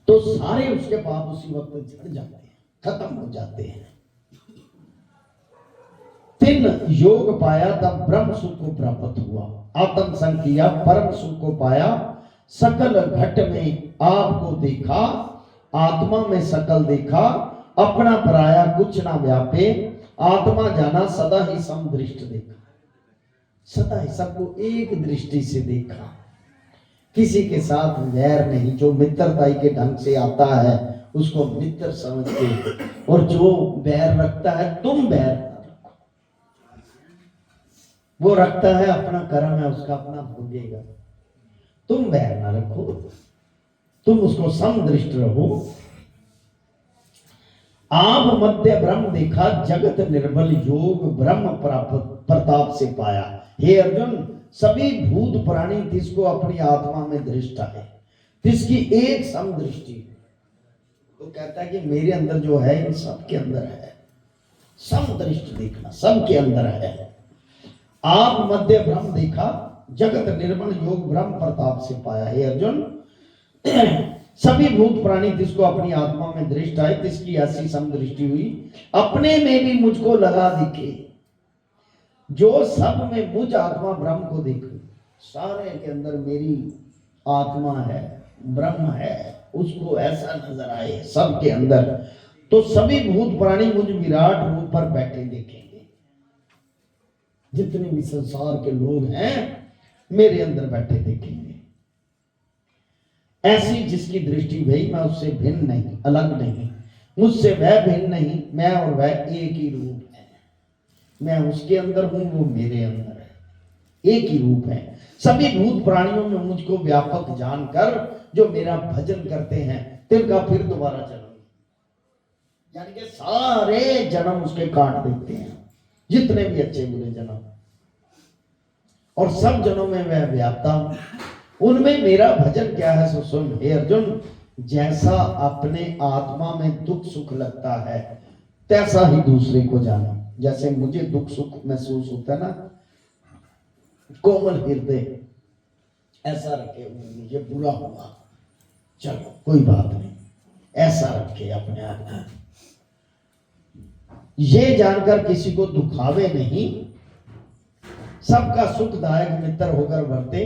तो सारे उसके पाप उसी वक्त झड़ जाते हैं, खत्म हो जाते हैं। 3 योग पाया तब ब्रह्म सुख को प्राप्त हुआ। आत्म संग किया, परम सुख को पाया। सकल घट में आपको देखा, आत्मा में सकल देखा। अपना पराया कुछ ना व्यापे, आत्मा जाना सदा ही समदृष्ट देखा। सदा ही सबको एक दृष्टि से देखा, किसी के साथ वैर नहीं। जो मित्रताई के ढंग से आता है उसको मित्र समझ के, और जो बैर रखता है तुम बैर ना रखो। वो रखता है अपना कर्म है उसका, अपना भोगेगा, तुम बैर ना रखो, तुम उसको समदृष्ट रहो। आप मध्य ब्रह्म देखा, जगत निर्बल योग ब्रह्म प्रताप से पाया। हे अर्जुन, सभी भूत प्राणी जिसको अपनी आत्मा में दृष्टा है, जिसकी एक समदृष्टि, तो कहता है कि मेरे अंदर जो है इन सबके अंदर है। समदृष्टि देखना सबके अंदर है। आप मध्य ब्रह्म देखा, जगत निर्मल योग ब्रह्म प्रताप से पाया। हे अर्जुन, सभी भूत प्राणी जिसको अपनी आत्मा में दृष्ट है, जिसकी ऐसी समदृष्टि हुई, अपने में भी मुझको लगा दिखे। जो सब में मुझ आत्मा ब्रह्म को देखे, सारे के अंदर मेरी आत्मा है, ब्रह्म है, उसको ऐसा नजर आए सबके अंदर, तो सभी भूत प्राणी मुझ विराट रूप पर बैठे देखेंगे। जितने भी संसार के लोग हैं मेरे अंदर बैठे देखेंगे। ऐसी जिसकी दृष्टि भई, मैं उससे भिन्न नहीं, अलग नहीं, मुझसे वह भिन्न नहीं, मैं और वह एक ही रूप है। मैं उसके अंदर हूं, वो मेरे अंदर है, एक ही रूप है। सभी भूत प्राणियों में मुझको व्यापक जानकर जो मेरा भजन करते हैं, तिनका फिर दोबारा जन्म, यानी कि सारे जन्म उसके काट देते हैं, जितने भी अच्छे बुरे जन्म, और सब जनों में मैं व्यापता हूं। उनमें मेरा भजन क्या है सो सुन। हे अर्जुन, जैसा अपने आत्मा में दुख सुख लगता है, तैसा ही दूसरे को जानो। जैसे मुझे दुख सुख महसूस होता है ना, कोमल हृदय ऐसा रखे, मुझे बुरा हुआ, चलो कोई बात नहीं, ऐसा रखे अपने आप में। ये जानकर किसी को दुखावे नहीं, सबका सुखदायक मित्र होकर वर्ते।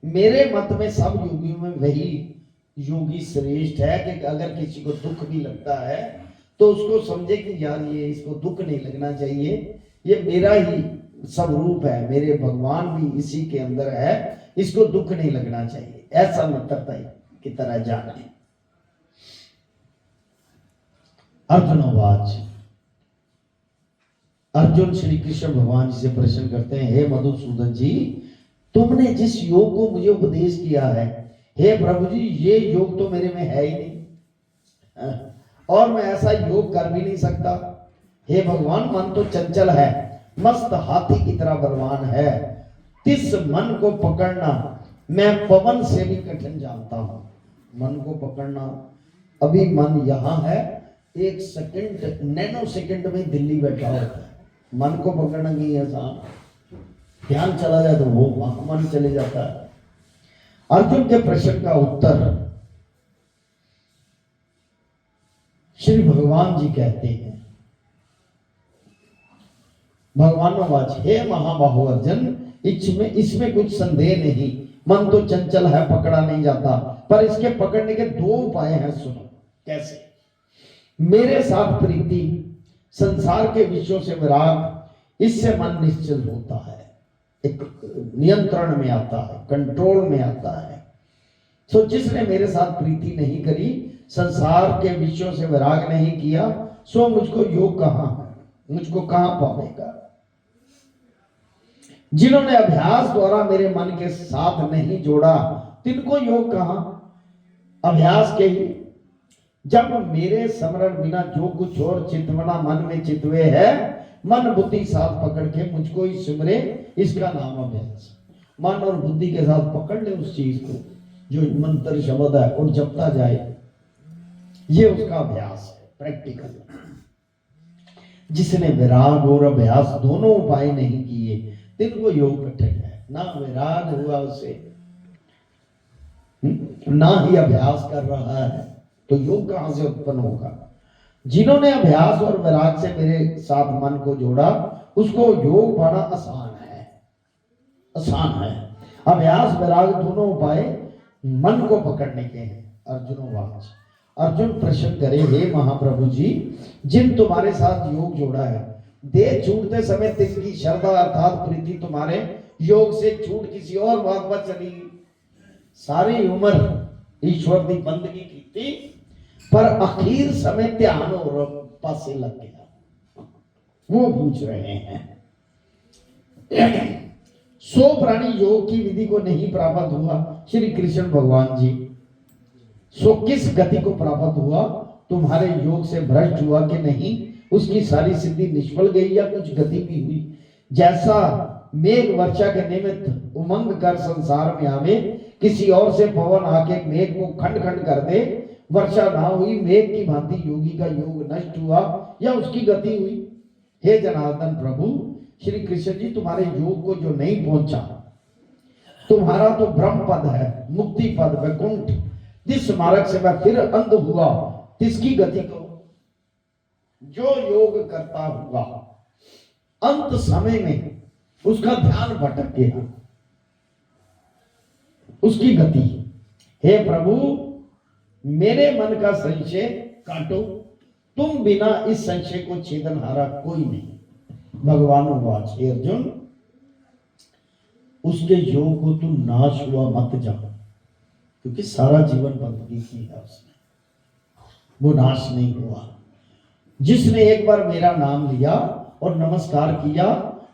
मेरे मत में सब योगियों में वही योगी श्रेष्ठ है कि अगर किसी को दुख भी लगता है तो उसको समझे कि यार ये इसको दुख नहीं लगना चाहिए, ये मेरा ही स्वरूप है, मेरे भगवान भी इसी के अंदर है, इसको दुख नहीं लगना चाहिए, ऐसा मित्रता की तरह जाने। अर्जुनोवाच, अर्जुन श्री कृष्ण भगवान जी से प्रश्न करते हैं, हे मधुसूदन जी, तुमने जिस योग को मुझे उपदेश किया है, हे प्रभु जी, ये योग तो मेरे में है ही नहीं, और मैं ऐसा योग कर भी नहीं सकता। हे भगवान, मन तो चंचल है, मस्त हाथी की तरह बलवान है, तिस मन को पकड़ना मैं पवन से भी कठिन जानता हूं। मन को पकड़ना, अभी मन यहां है, एक सेकंड, नैनो सेकंड में दिल्ली बैठा होता है। मन को पकड़ना नहीं है साहब, ध्यान चला जाए तो वो वहां मन चले जाता है। अर्जुन के प्रश्न का उत्तर श्री भगवान जी कहते हैं, भगवानोवाच, हे महाबाहु अर्जुन, इसमें कुछ संदेह नहीं, मन तो चंचल है, पकड़ा नहीं जाता, पर इसके पकड़ने के दो उपाय हैं, सुनो कैसे। मेरे साथ प्रीति, संसार के विषयों से विराग, इससे मन निश्चल होता है, एक नियंत्रण में आता है, कंट्रोल में आता है। तो जिसने मेरे साथ प्रीति नहीं करी, संसार के विषयों से विराग नहीं किया, सो मुझको योग कहां है, मुझको कहां पावेगा। जिन्होंने अभ्यास द्वारा मेरे मन के साथ नहीं जोड़ा, तिनको योग कहां, अभ्यास के ही। जब मेरे स्मरण बिना जो कुछ और चितवना मन में चितवे है, मन बुद्धि साथ पकड़ के मुझको ही सिमरे, इसका नाम अभ्यास। मन और बुद्धि के साथ पकड़ ले उस चीज को जो मंत्र शब्द है और जपता जाए, ये उसका अभ्यास है, प्रैक्टिकल। जिसने विराग और अभ्यास दोनों उपाय नहीं किए, तिनको योग कठिन है। ना विराग हुआ उसे, ना ही अभ्यास कर रहा है, तो योग कहां से उत्पन्न होगा। जिन्होंने अभ्यास और विराग से मेरे साथ मन को जोड़ा, उसको योग पाना आसान है, आसान है। अभ्यास विराग दोनों उपाय मन को पकड़ने के हैं। अर्जुनोवाच, अर्जुन प्रश्न करे, हे महाप्रभु जी, जिन तुम्हारे साथ योग जोड़ा है, देह छूटते समय तिनकी श्रद्धा अर्थात प्रीति तुम्हारे योग से छूट किसी और बात पर चली गई। सारी उम्र ईश्वर की बंदगी की थी, पर आखिर समय ध्यान और पासे लग गया। वो पूछ रहे हैं, सो प्राणी योग की विधि को नहीं प्राप्त हुआ श्री कृष्ण भगवान जी, सो किस गति को प्राप्त हुआ? तुम्हारे योग से भ्रष्ट हुआ कि नहीं? उसकी सारी सिद्धि निष्फल गई या कुछ गति भी हुई? जैसा मेघ वर्षा के निमित्त उमंग कर संसार में आवे, किसी और से पवन आके मेघ को खंड खंड कर दे, वर्षा ना हुई, मेघ की भांति योगी का योग नष्ट हुआ या उसकी गति हुई? हे जनार्दन प्रभु श्री कृष्ण जी, तुम्हारे योग को जो नहीं पहुंचा, तुम्हारा तो ब्रह्म पद है, मुक्ति पद, वैकुंठ, जिस मार्ग से मैं फिर अंध हुआ, तिसकी गति को जो योग करता हुआ अंत समय में उसका ध्यान भटक गया, उसकी गति। हे प्रभु, मेरे मन का संशय काटो, तुम बिना इस संशय को छेदनहारा कोई नहीं। भगवान वाच, हे अर्जुन, उसके योग को तू नाश हुआ मत जा, क्योंकि सारा जीवन बंदगी की है उसने, वो नाश नहीं हुआ। जिसने एक बार मेरा नाम लिया और नमस्कार किया,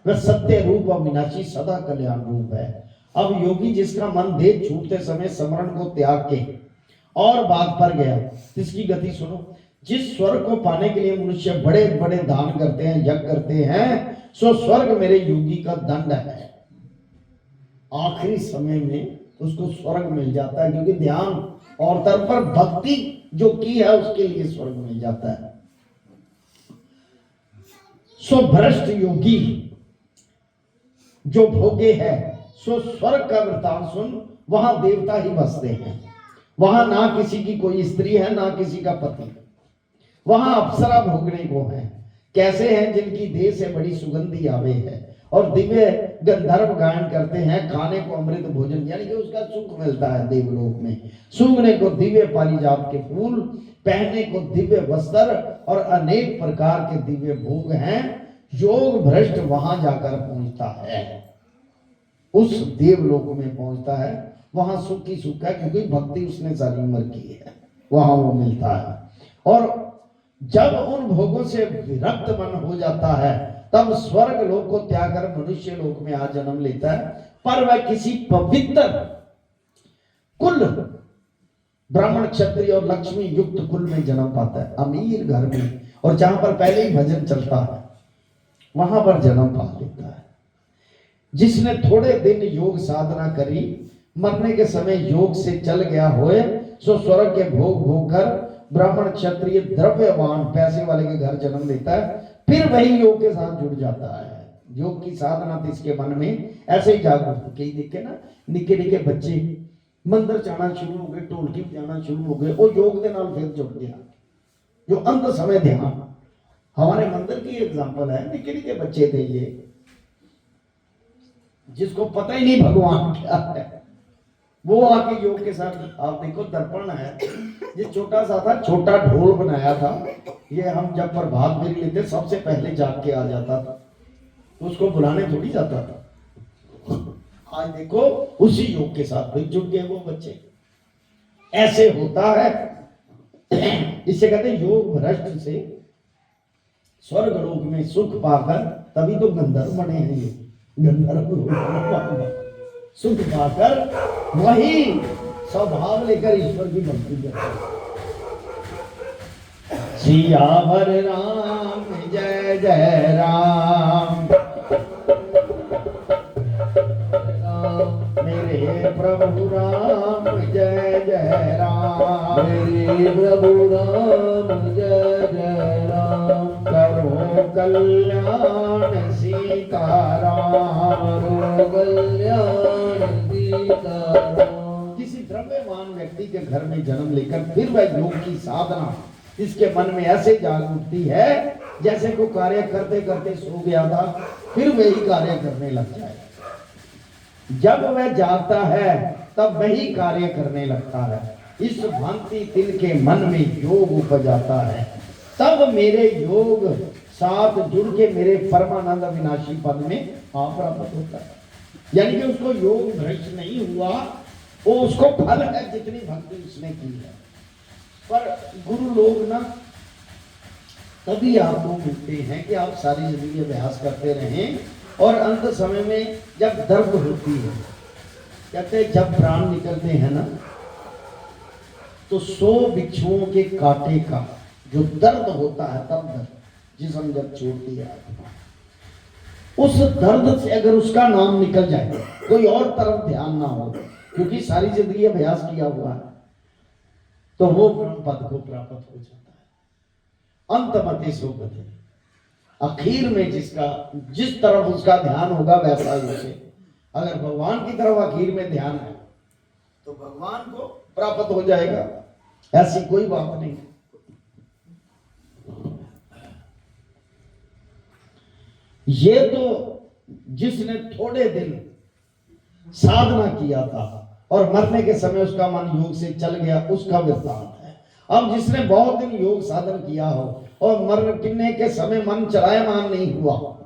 वह सत्य रूप अविनाशी सदा कल्याण रूप है। अब योगी जिसका मन देह छूटते समय स्मरण को त्याग के और बात पर गया, इसकी गति सुनो। जिस स्वर्ग को पाने के लिए मनुष्य बड़े बड़े दान करते हैं, यज्ञ करते हैं, सो स्वर्ग मेरे योगी का दंड है। आखिरी समय में उसको स्वर्ग मिल जाता है, क्योंकि ध्यान और तर पर भक्ति जो की है उसके लिए स्वर्ग मिल जाता है। सो भ्रष्ट योगी जो भोगे है, सो स्वर्ग का वृतांत सुन, वहां देवता ही बसते हैं, वहां ना किसी की कोई स्त्री है ना किसी का पति, वहां अप्सरा भोगने को है। कैसे हैं? जिनकी देह से बड़ी सुगंधी आवे है और दिव्य गंधर्व गायन करते हैं, खाने को अमृत भोजन, यानी कि उसका सुख मिलता है देवलोक में, सूंघने को दिव्य पारिजात के फूल, पहनने को दिव्य वस्त्र और अनेक प्रकार के दिव्य भोग हैं। योग भ्रष्ट वहां जाकर पहुंचता है, उस देवलोक में पहुंचता है, वहां सुख ही सुख है, क्योंकि भक्ति उसने सारी उम्र की है, वहां वो मिलता है। और जब उन भोगों से विरक्त मन हो जाता है, तब स्वर्ग लोक को त्याग कर मनुष्य लोक में आ जन्म लेता है, पर वह किसी पवित्र कुल, ब्राह्मण, क्षत्रिय और लक्ष्मी युक्त कुल में जन्म पाता है, अमीर घर में, और जहां पर पहले ही भजन चलता है वहां पर जन्म पा लेता है। जिसने थोड़े दिन योग साधना करी, मरने के समय योग से चल गया होए, सो स्वर्ग के भोग भोग कर ब्राह्मण, क्षत्रिय, द्रव्यवान, पैसे वाले के घर जन्म लेता है, फिर वही योग के साथ जुड़ जाता है। योग की साधना तो इसके मन में ऐसे ही जागरूक, कई देखे ना निके निके बच्चे मंदिर जाना शुरू हो गए, ढोलकी बजाना शुरू हो गए, वो योग के नाल फिर जुड़ गया, जो अंत समय ध्यान। हमारे मंदिर की एग्जांपल है, निके निके बच्चे थे ये, जिसको पता ही नहीं भगवान क्या है, वो आके योग के साथ। आप देखो दर्पण है, ये छोटा सा था, छोटा ढोल बनाया था, ये हम जब प्रभात फेरी लेते सबसे पहले जाग के आ जाता था, तो उसको बुलाने थोड़ी जाता था। आज देखो उसी योग के साथ फिर जुड़ गए वो बच्चे। ऐसे होता है, इसे कहते हैं योग भ्रष्ट से स्वर्ग लोक में सुख पाकर, तभी तो गंधर्व बने हैं ये, गंधर्व सुख पाकर वही स्वभाव लेकर ईश्वर की भक्ति करते। सियावर राम जय जय राम, मेरे प्रभु राम जय जय राम, मेरे प्रभु राम जय जय राम, करो कल्याण सीताराम, करो कल्याण सीताराम। किसी द्रव्यमान व्यक्ति के घर में जन्म लेकर फिर वह योग की साधना इसके मन में ऐसे जाग उठती है, जैसे को कार्य करते करते सो गया था, फिर वही कार्य करने लग जाए। जब वह जागता है तब वही कार्य करने लगता है। इस भांति दिल के मन में योग उपज जाता है, तब मेरे योग साथ जुड़ के मेरे परमानंद अविनाशी पद में आप प्राप्त होता है। यानी कि उसको योग भ्रष्ट नहीं हुआ, वो उसको फल है जितनी भक्ति उसने की है। पर गुरु लोग ना तभी आपको मिलते हैं कि आप सारी जिंदगी अभ्यास करते रहें और अंत समय में जब दर्द होती है, कहते हैं जब प्राण निकलते हैं ना तो 100 बिच्छुओं के कांटे का जो दर्द होता है, तब दर्द जिसम जब छोड़ती है आत्मा, उस दर्द से अगर उसका नाम निकल जाए, कोई और तरफ ध्यान ना हो, क्योंकि सारी जिंदगी अभ्यास किया हुआ है, तो वो ब्रह्म पद को प्राप्त हो जाता है। अंतमति सुगति, आखिर में जिस तरफ उसका ध्यान होगा वैसा ही उसे, अगर भगवान की तरफ आखिर में ध्यान है तो भगवान को प्राप्त हो जाएगा, ऐसी कोई बात नहीं। ये तो जिसने थोड़े दिन साधना किया था और मरने के समय उसका मन योग से चल गया, उसका वृत्तांत है। अब जिसने बहुत दिन योग साधन किया हो और मरने के समय मन चलायमान नहीं हुआ,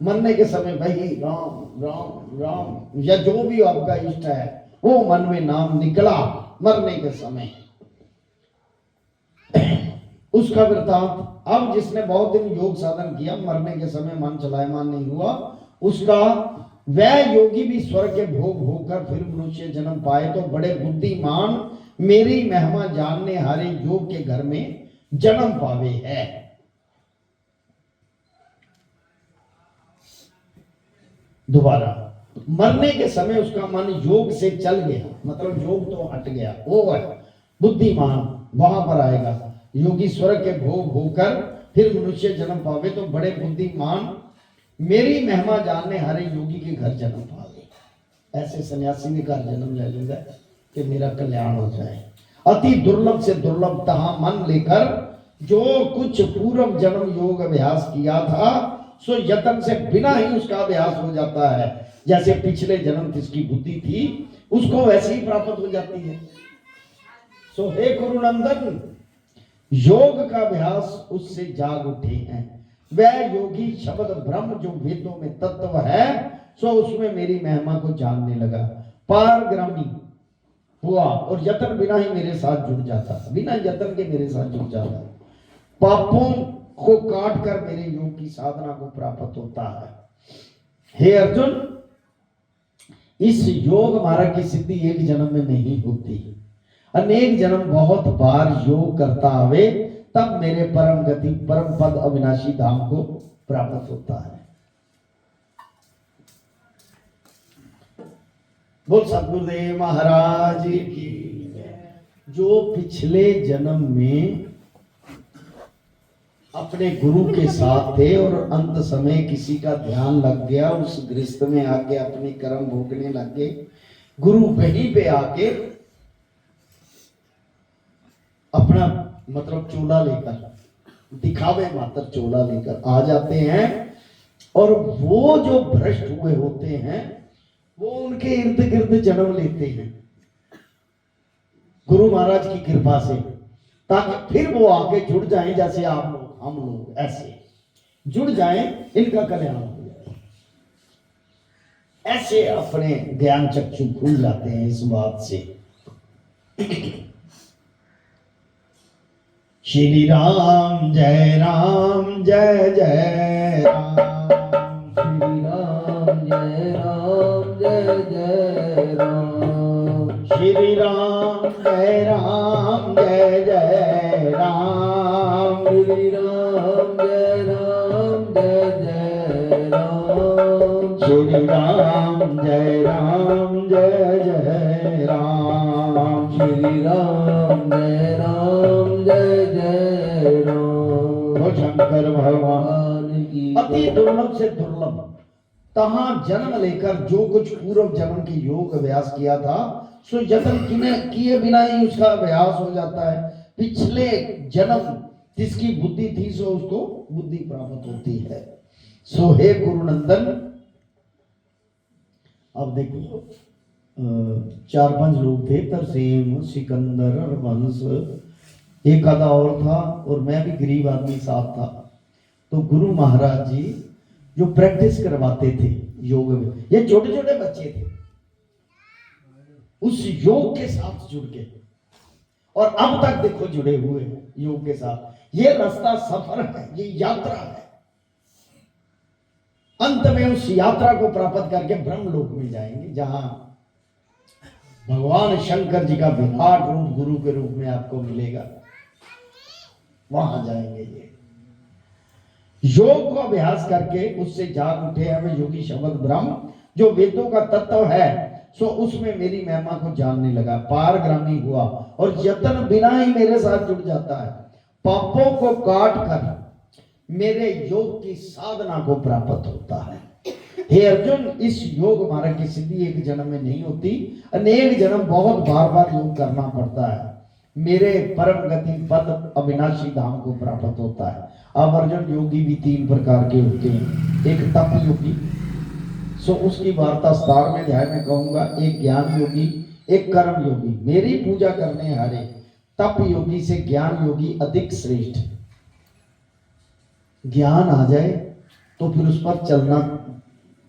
मरने के समय वही राम राम राम या जो भी आपका इष्ट है वो मन में नाम निकला मरने के समय, उसका वृत्तांत। अब जिसने बहुत दिन योग साधन किया, मरने के समय मन चलायमान नहीं हुआ, उसका वह योगी भी स्वर्ग के भोग होकर फिर मनुष्य जन्म पाए तो बड़े बुद्धिमान मेरी महिमा जानने हारे योग के घर में जन्म पावे है। दोबारा, मरने के समय उसका मन योग से चल गया, मतलब योग तो हट गया, वो है बुद्धिमान, वहां पर आएगा। योगी स्वर्ग के भोग होकर फिर मनुष्य जन्म पावे तो बड़े बुद्धिमान मेरी महिमा जानने हारे योगी के घर जन्म पावे। ऐसे सन्यासी के घर जन्म ले लेगा कि मेरा कल्याण हो जाए। अति दुर्लभ से दुर्लभ तहां मन लेकर जो कुछ पूर्व जन्म योग अभ्यास किया था, सो यत्न से बिना ही उसका अभ्यास हो जाता है। जैसे पिछले जन्म जिसकी बुद्धि थी उसको वैसे ही प्राप्त हो जाती है। सो हे गुरुनंदन, योग का अभ्यास उससे जाग उठे हैं। वह योगी शब्द ब्रह्म जो वेदों में तत्व है, सो उसमें मेरी महिमा को जानने लगा, पारग्रामी हुआ और यत्न बिना ही मेरे साथ जुड़ जाता, बिना यत्न के मेरे साथ जुड़ जाता, पापों को काट कर मेरे योग की साधना को प्राप्त होता है। हे अर्जुन, इस योग मार्ग की सिद्धि एक जन्म में नहीं होती, अनेक जन्म बहुत बार योग करता आवे तब मेरे परम गति परम पद अविनाशी धाम को प्राप्त होता है। बोल सतगुरुदेव महाराज की। जो पिछले जन्म में अपने गुरु के साथ थे और अंत समय किसी का ध्यान लग गया, उस गृहस्थ में आके अपने कर्म भोगने लग गए, गुरु वहीं पे आके अपना मतलब चोला लेकर, दिखावे मात्र चोला लेकर आ जाते हैं और वो जो भ्रष्ट हुए होते हैं वो उनके इर्द गिर्द जन्म लेते हैं गुरु महाराज की कृपा से, ताकि फिर वो आके जुड़ जाएं, जैसे आप लोग हम लोग ऐसे जुड़ जाएं, इनका कल्याण हो जाए। ऐसे अपने ज्ञान चक्षु खुल जाते हैं इस बात से। श्री राम जय राम जय जय राम, श्री राम जय राम जय जय राम, श्री राम जय राम जय जय राम, श्री राम जय राम जय जय राम, श्री राम जय राम जय जय राम, श्री राम जय राम जय जय राम। शंकर भगवान की अति दुर्लभ से दुर्लभ तहां जन्म लेकर जो कुछ पूर्व जन्म की योग अभ्यास किया था, सो यत्न किए बिना ही उसका अभ्यास हो जाता है। पिछले जन्म जिसकी बुद्धि थी सो उसको बुद्धि प्राप्त होती है। सो हे गुरुनंदन, अब देखो 4-5 लोग थे, तरसेम, सिकंदर, हरबंस, एक आधा और था और मैं भी गरीब आदमी साथ था। तो गुरु महाराज जी जो प्रैक्टिस करवाते थे योग में। ये छोटे छोटे बच्चे थे, उस योग के साथ जुड़ के, और अब तक देखो जुड़े हुए हैं योग के साथ। ये रास्ता सफर है, ये यात्रा है। अंत में उस यात्रा को प्राप्त करके ब्रह्मलोक में जाएंगे, जहां भगवान शंकर जी का विराट रूप गुरु के रूप में आपको मिलेगा। वहां जाएंगे। ये योग को अभ्यास करके उससे जाग उठे हमें योगी शब्द ब्रह्म जो वेदों का तत्व है, सो उसमें मेरी महिमा को जानने लगा, पारगामी हुआ और यत्न बिना ही मेरे साथ जुड़ जाता है। पापों को काट कर मेरे योग की साधना को प्राप्त होता है। हे अर्जुन, इस योग मार्ग की सिद्धि एक जन्म में नहीं होती, अनेक जन्म बहुत बार बार योग करना पड़ता है। मेरे परम गति पद अविनाशी धाम को प्राप्त होता है। अब अर्जुन, योगी भी तीन प्रकार के होते हैं। एक तप योगी, सो उसकी वार्ता स्तार में ध्यान में कहूंगा। एक ज्ञान योगी, एक कर्म योगी। मेरी पूजा करने हारे तप योगी से ज्ञान योगी अधिक श्रेष्ठ। ज्ञान आ जाए तो फिर उस पर चलना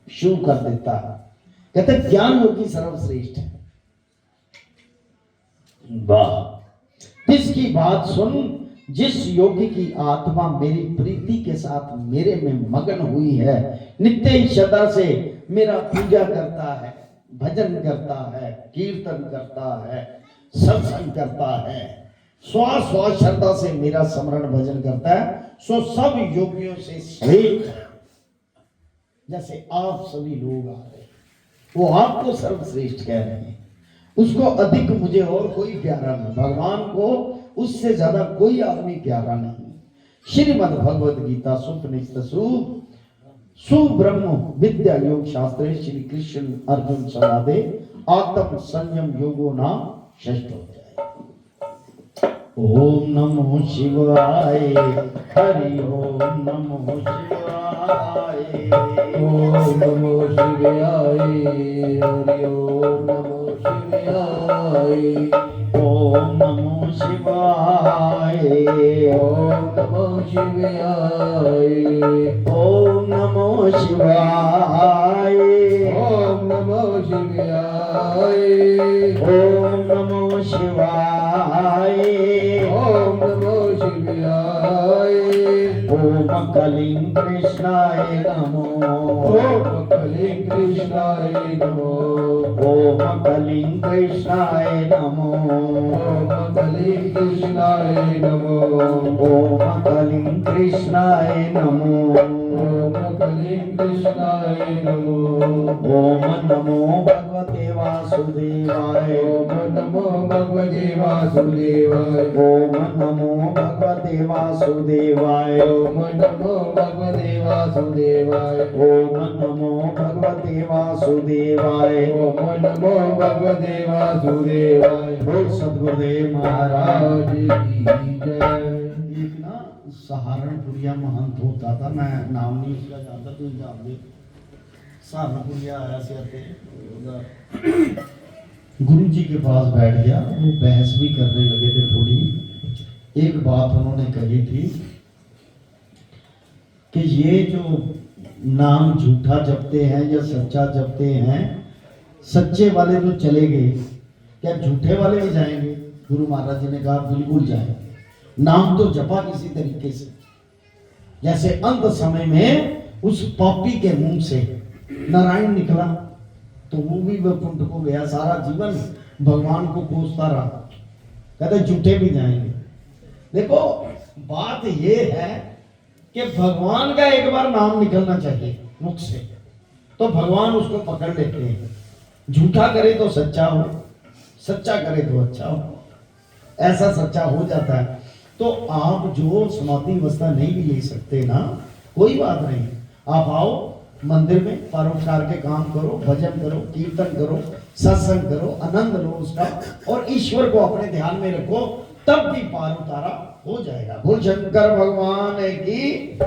शुरू कर देता है। कहते ज्ञान योगी सर्वश्रेष्ठ है। वाह, इसकी बात सुन, जिस योगी की आत्मा मेरी प्रीति के साथ मेरे में मगन हुई है, नित्य ही सदा से मेरा पूजा करता है, भजन करता है, कीर्तन करता है, सत्संग करता है, श्वास श्वास श्रद्धा से मेरा स्मरण भजन करता है, सो सब योगियों से श्रेष्ठ है। जैसे आप सभी लोग आ रहे, वो आपको सर्वश्रेष्ठ कह रहे हैं, उसको अधिक मुझे और कोई प्यारा नहीं। भगवान को उससे ज्यादा कोई आदमी प्यारा नहीं। श्रीमद् भगवद गीता सुपनिषत्सु सुब्रह्म विद्या योग शास्त्रे श्री कृष्ण अर्जुन संवादे आत्म संयम योगो नाम षष्ठोध्याय। ओम नमो शिवाय, हरि ओम नमो शिवाय, ओम नमो शिवाय, हरि ओम नमो शिवाय, ओम नमो शिवाय, ओम नमो शिवाय, ओम नमो शिवाय, ओम नमो शिवाय, ओम नमो शिवाय, ओम नमो शिवाय, ओम कलिं कृष्णाय नमो, ओम कलिं कृष्णाय नमो, ओम कलिं कृष्णाय नमो, ओम कलिं कृष्णाय नमो, ओम कलिं कृष्णाय नमो, ओम कलिं कृष्णाय नमो, ओम नमो भगवते वासुदेवाय, ओम नमो भगवते वासुदेवाय, ओम नमो भगवते वासुदेवाय, ओम नमो भगवते वासुदेवाय, ओम नमो भगवते वासुदेवाय। ओम नमो भगवते वासुदेवाय। बोल सद्गुरुदेव महाराज। महाराज की जय। एक ना सहारनपुरिया महंत होता था, मैं नाम नहीं उसका जानता, तुम जान दे। सहारनपुरिया आया से आते गुरु जी के पास बैठ गया, वो बहस भी करने लगे थे थोड़ी। एक बात उन्होंने कही थी कि ये जो नाम झूठा जपते हैं या सच्चा जपते हैं, सच्चे वाले तो चले गए, क्या झूठे वाले भी जाएंगे? गुरु महाराज जी ने कहा बिल्कुल जाएंगे। नाम तो जपा किसी तरीके से, जैसे अंत समय में उस पापी के मुंह से नारायण निकला तो वो भी वैकुंठ को गया, सारा जीवन भगवान को कोसता रहा। कहते झूठे भी जाएंगे। देखो बात ये है कि भगवान का एक बार नाम निकलना चाहिए मुख से, तो भगवान उसको पकड़ लेते हैं। झूठा करे तो सच्चा हो, सच्चा करे तो अच्छा हो, ऐसा सच्चा हो जाता है। तो आप जो समाधि अवस्था नहीं भी ले सकते ना, कोई बात नहीं, आप आओ मंदिर में, परोपकार के काम करो, भजन करो, कीर्तन करो, सत्संग करो, आनंद लो उसका, और ईश्वर को अपने ध्यान में रखो, तब भी पार उतारा हो जाएगा। बोल शंकर भगवान की।